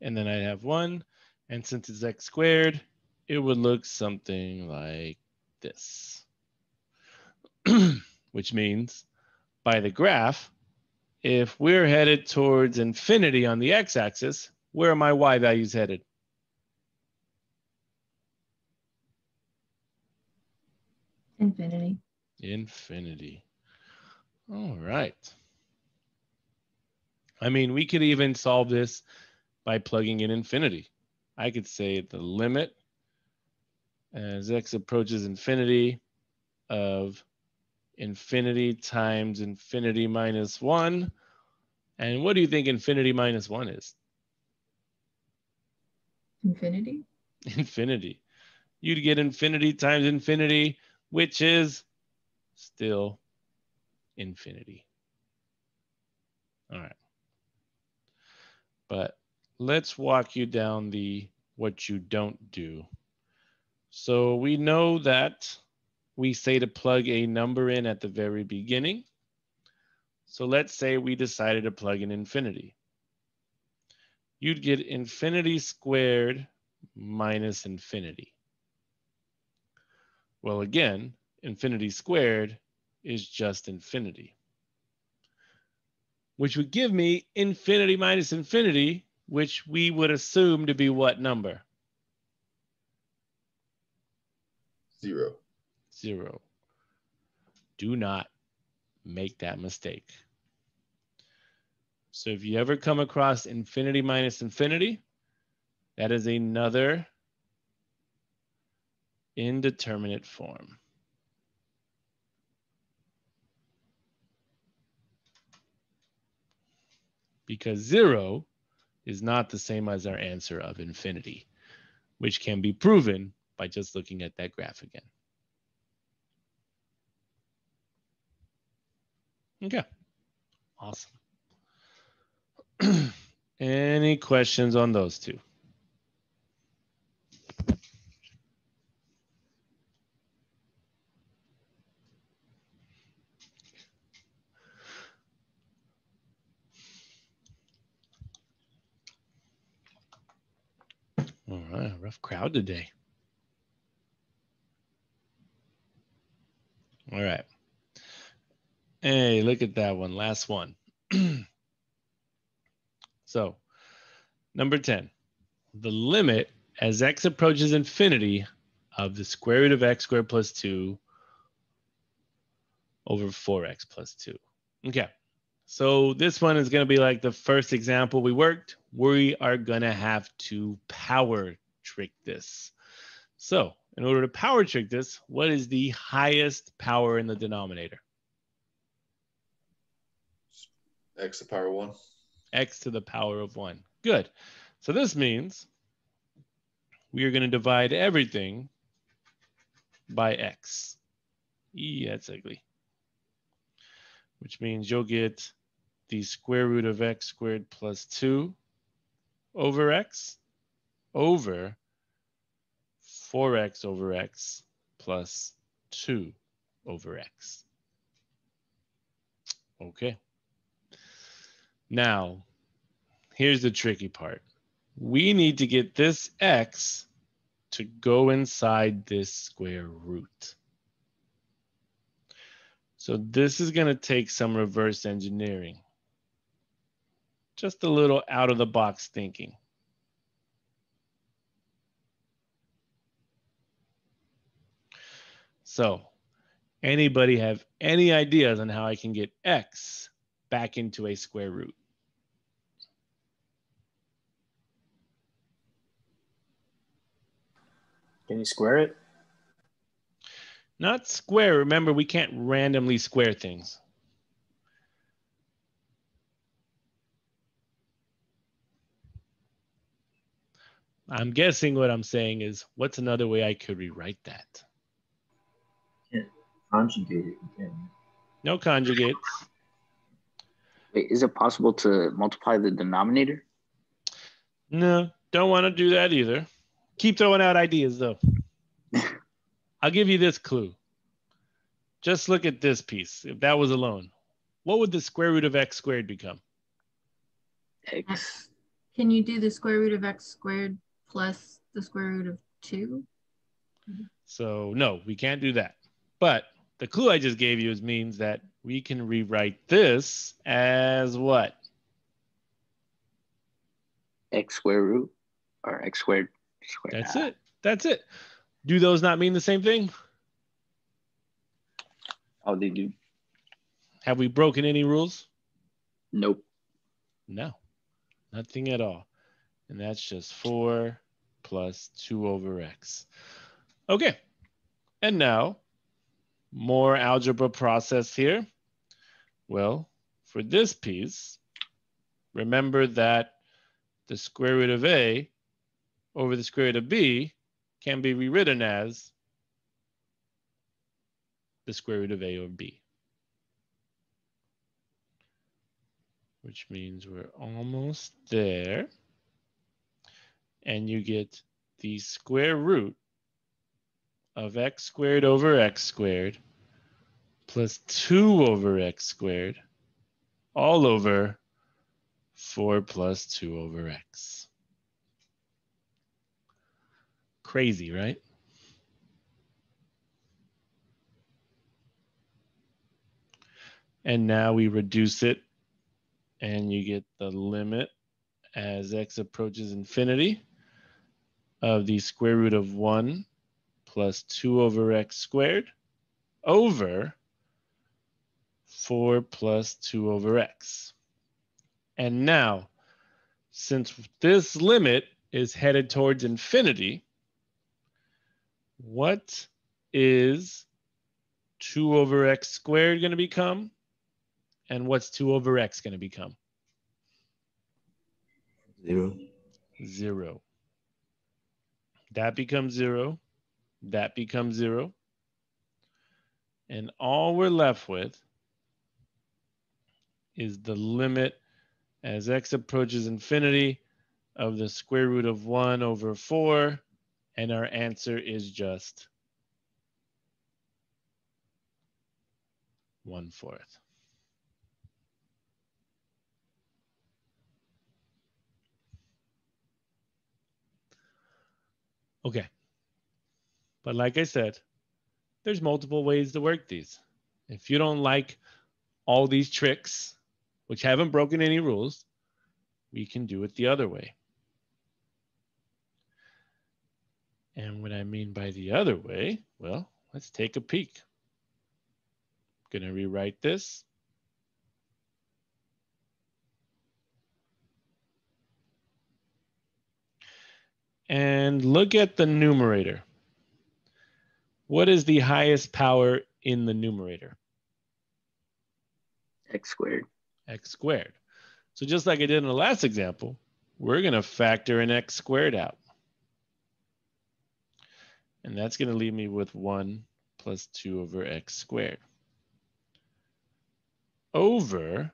and then I'd have 1. And since it's x squared, it would look something like this. Which means by the graph, if we're headed towards infinity on the x-axis, where are my y values headed? Infinity. Infinity. All right. I mean, we could even solve this by plugging in infinity. I could say the limit as x approaches infinity of infinity times infinity minus 1. And what do you think infinity minus 1 is? Infinity. Infinity. You'd get infinity times infinity, which is still infinity. All right. But let's walk you down the what you don't do. So we know that we say to plug a number in at the very beginning. So let's say we decided to plug in infinity. You'd get infinity squared minus infinity. Well, again, infinity squared is just infinity, which would give me infinity minus infinity, which we would assume to be what number? 0. 0. Do not make that mistake. So if you ever come across infinity minus infinity, that is another indeterminate form. Because 0 is not the same as our answer of infinity, which can be proven by just looking at that graph again. Okay, awesome. Any questions on those two? All right, rough crowd today. All right. Hey, look at that one. Last one. So, number 10. The limit as x approaches infinity of the square root of x squared plus 2 over 4x plus 2. Okay. So this one is going to be like the first example we worked. We are going to have to power trick this. So in order to power trick this, what is the highest power in the denominator? X to the power 1. X to the power of 1. Good. So this means we are going to divide everything by x. That's ugly. Which means you'll get the square root of x squared plus 2 over x over 4x over x plus 2 over x. Okay. Now, here's the tricky part. We need to get this x to go inside this square root. So this is going to take some reverse engineering. Just a little out of the box thinking. So, anybody have any ideas on how I can get x back into a square root? Can you square it? Not square. Remember, we can't randomly square things. I'm guessing what I'm saying is, what's another way I could rewrite that? Can't conjugate it. You can't. No conjugates. Wait, is it possible to multiply the denominator? No, don't want to do that either. Keep throwing out ideas, though. I'll give you this clue. Just look at this piece. If that was alone, what would the square root of x squared become? X. Can you do the square root of x squared plus the square root of 2? So no, we can't do that. But the clue I just gave you means that we can rewrite this as what? X square root or x squared. That's it. That's it. Do those not mean the same thing? Oh, they do. Have we broken any rules? Nope. No, nothing at all. And that's just 4 plus 2 over x. Okay. And now, more algebra process here. Well, for this piece, remember that the square root of a over the square root of b can be rewritten as the square root of a over b. Which means we're almost there. And you get the square root of x squared over x squared plus 2 over x squared all over 4 plus 2 over x. Crazy, right? And now we reduce it and you get the limit as x approaches infinity of the square root of 1 plus 2 over x squared over 4 plus 2 over x. And now, since this limit is headed towards infinity, what is 2 over x squared going to become? And what's 2 over x going to become? 0. 0. That becomes 0. That becomes 0. And all we're left with is the limit as x approaches infinity of the square root of 1 over 4, and our answer is just 1/4. Okay, but like I said, there's multiple ways to work these. If you don't like all these tricks, which haven't broken any rules, we can do it the other way. And what I mean by the other way, well, let's take a peek. I'm going to rewrite this. And look at the numerator. What is the highest power in the numerator? X squared. X squared. So just like I did in the last example, we're going to factor an x squared out. And that's going to leave me with 1 plus 2 over x squared. Over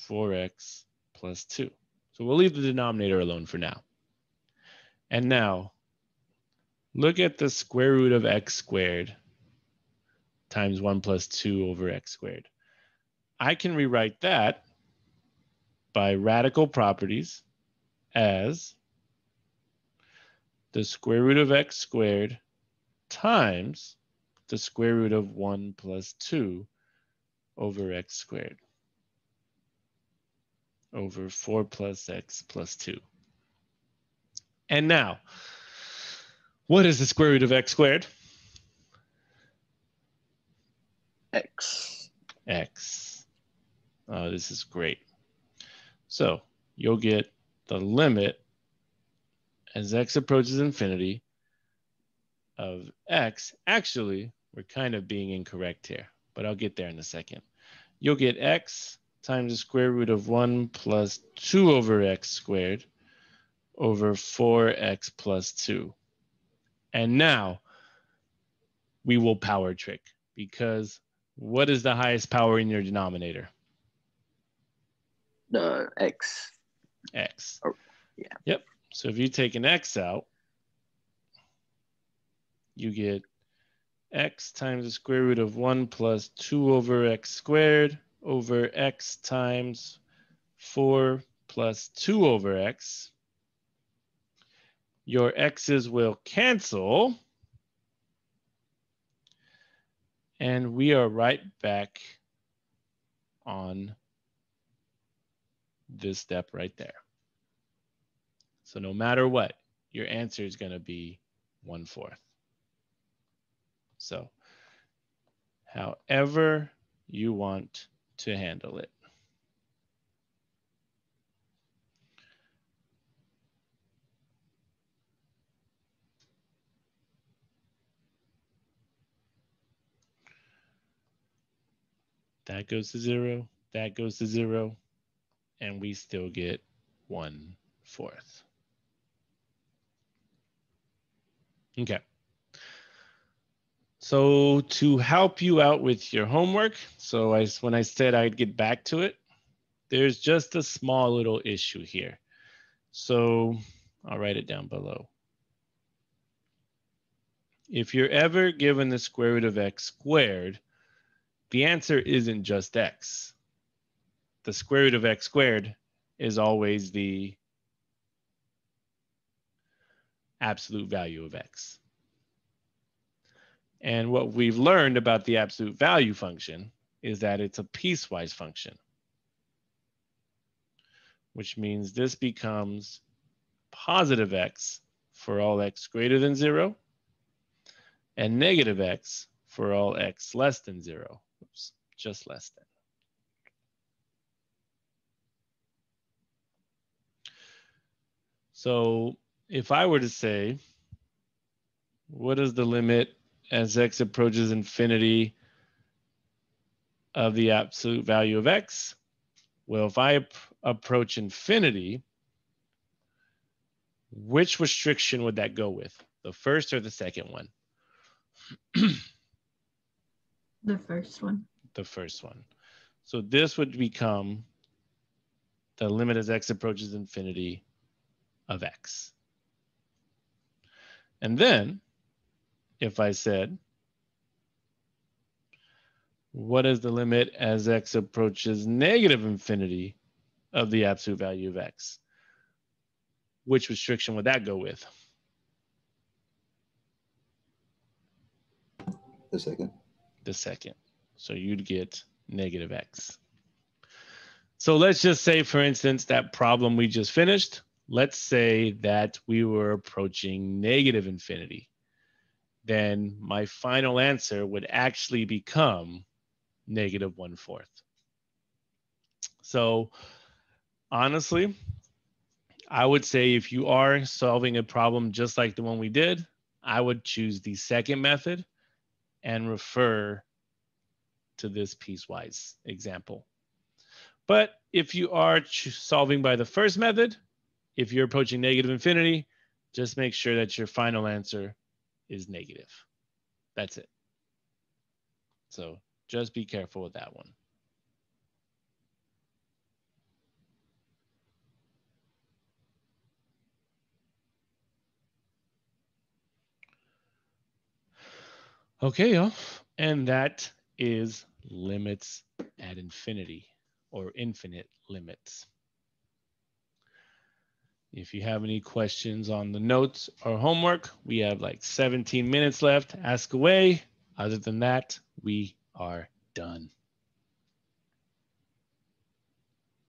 4x plus 2. So we'll leave the denominator alone for now. And now, look at the square root of x squared times 1 plus 2 over x squared. I can rewrite that by radical properties as the square root of x squared times the square root of 1 plus 2 over x squared over 4 plus x plus 2. And now, what is the square root of x squared? X. X. Oh, this is great. So you'll get the limit as x approaches infinity of x. Actually, we're kind of being incorrect here, but I'll get there in a second. You'll get x times the square root of 1 plus 2 over x squared over 4x plus 2. And now we will power trick, because what is the highest power in your denominator? The X. X. Oh, yeah. Yep. So if you take an x out, you get x times the square root of 1 plus 2 over x squared over x times 4 plus 2 over x. Your x's will cancel. And we are right back on this step right there. So no matter what, your answer is going to be 1/4. So however you want to handle it. That goes to 0, that goes to 0, and we still get 1/4. Okay. So to help you out with your homework, so when I said I'd get back to it, there's just a small little issue here. So I'll write it down below. If you're ever given the square root of x squared, the answer isn't just x. The square root of x squared is always the absolute value of x. And what we've learned about the absolute value function is that it's a piecewise function, which means this becomes positive x for all x greater than 0 and negative x for all x less than 0. Oops, just less than. So if I were to say, what is the limit as x approaches infinity of the absolute value of x? Well, if I approach infinity, which restriction would that go with? The first or the second one? The first one. The first one. So this would become the limit as x approaches infinity of x. And then if I said, what is the limit as x approaches negative infinity of the absolute value of x? Which restriction would that go with? The second. The second. So you'd get negative x. So let's just say, for instance, that problem we just finished, let's say that we were approaching negative infinity. Then my final answer would actually become negative 1/4. So honestly, I would say if you are solving a problem just like the one we did, I would choose the second method and refer to this piecewise example. But if you are solving by the first method, if you're approaching negative infinity, just make sure that your final answer is negative. That's it. So just be careful with that one. Okay, y'all. And that is limits at infinity, or infinite limits. If you have any questions on the notes or homework, we have like 17 minutes left. Ask away. Other than that, we are done.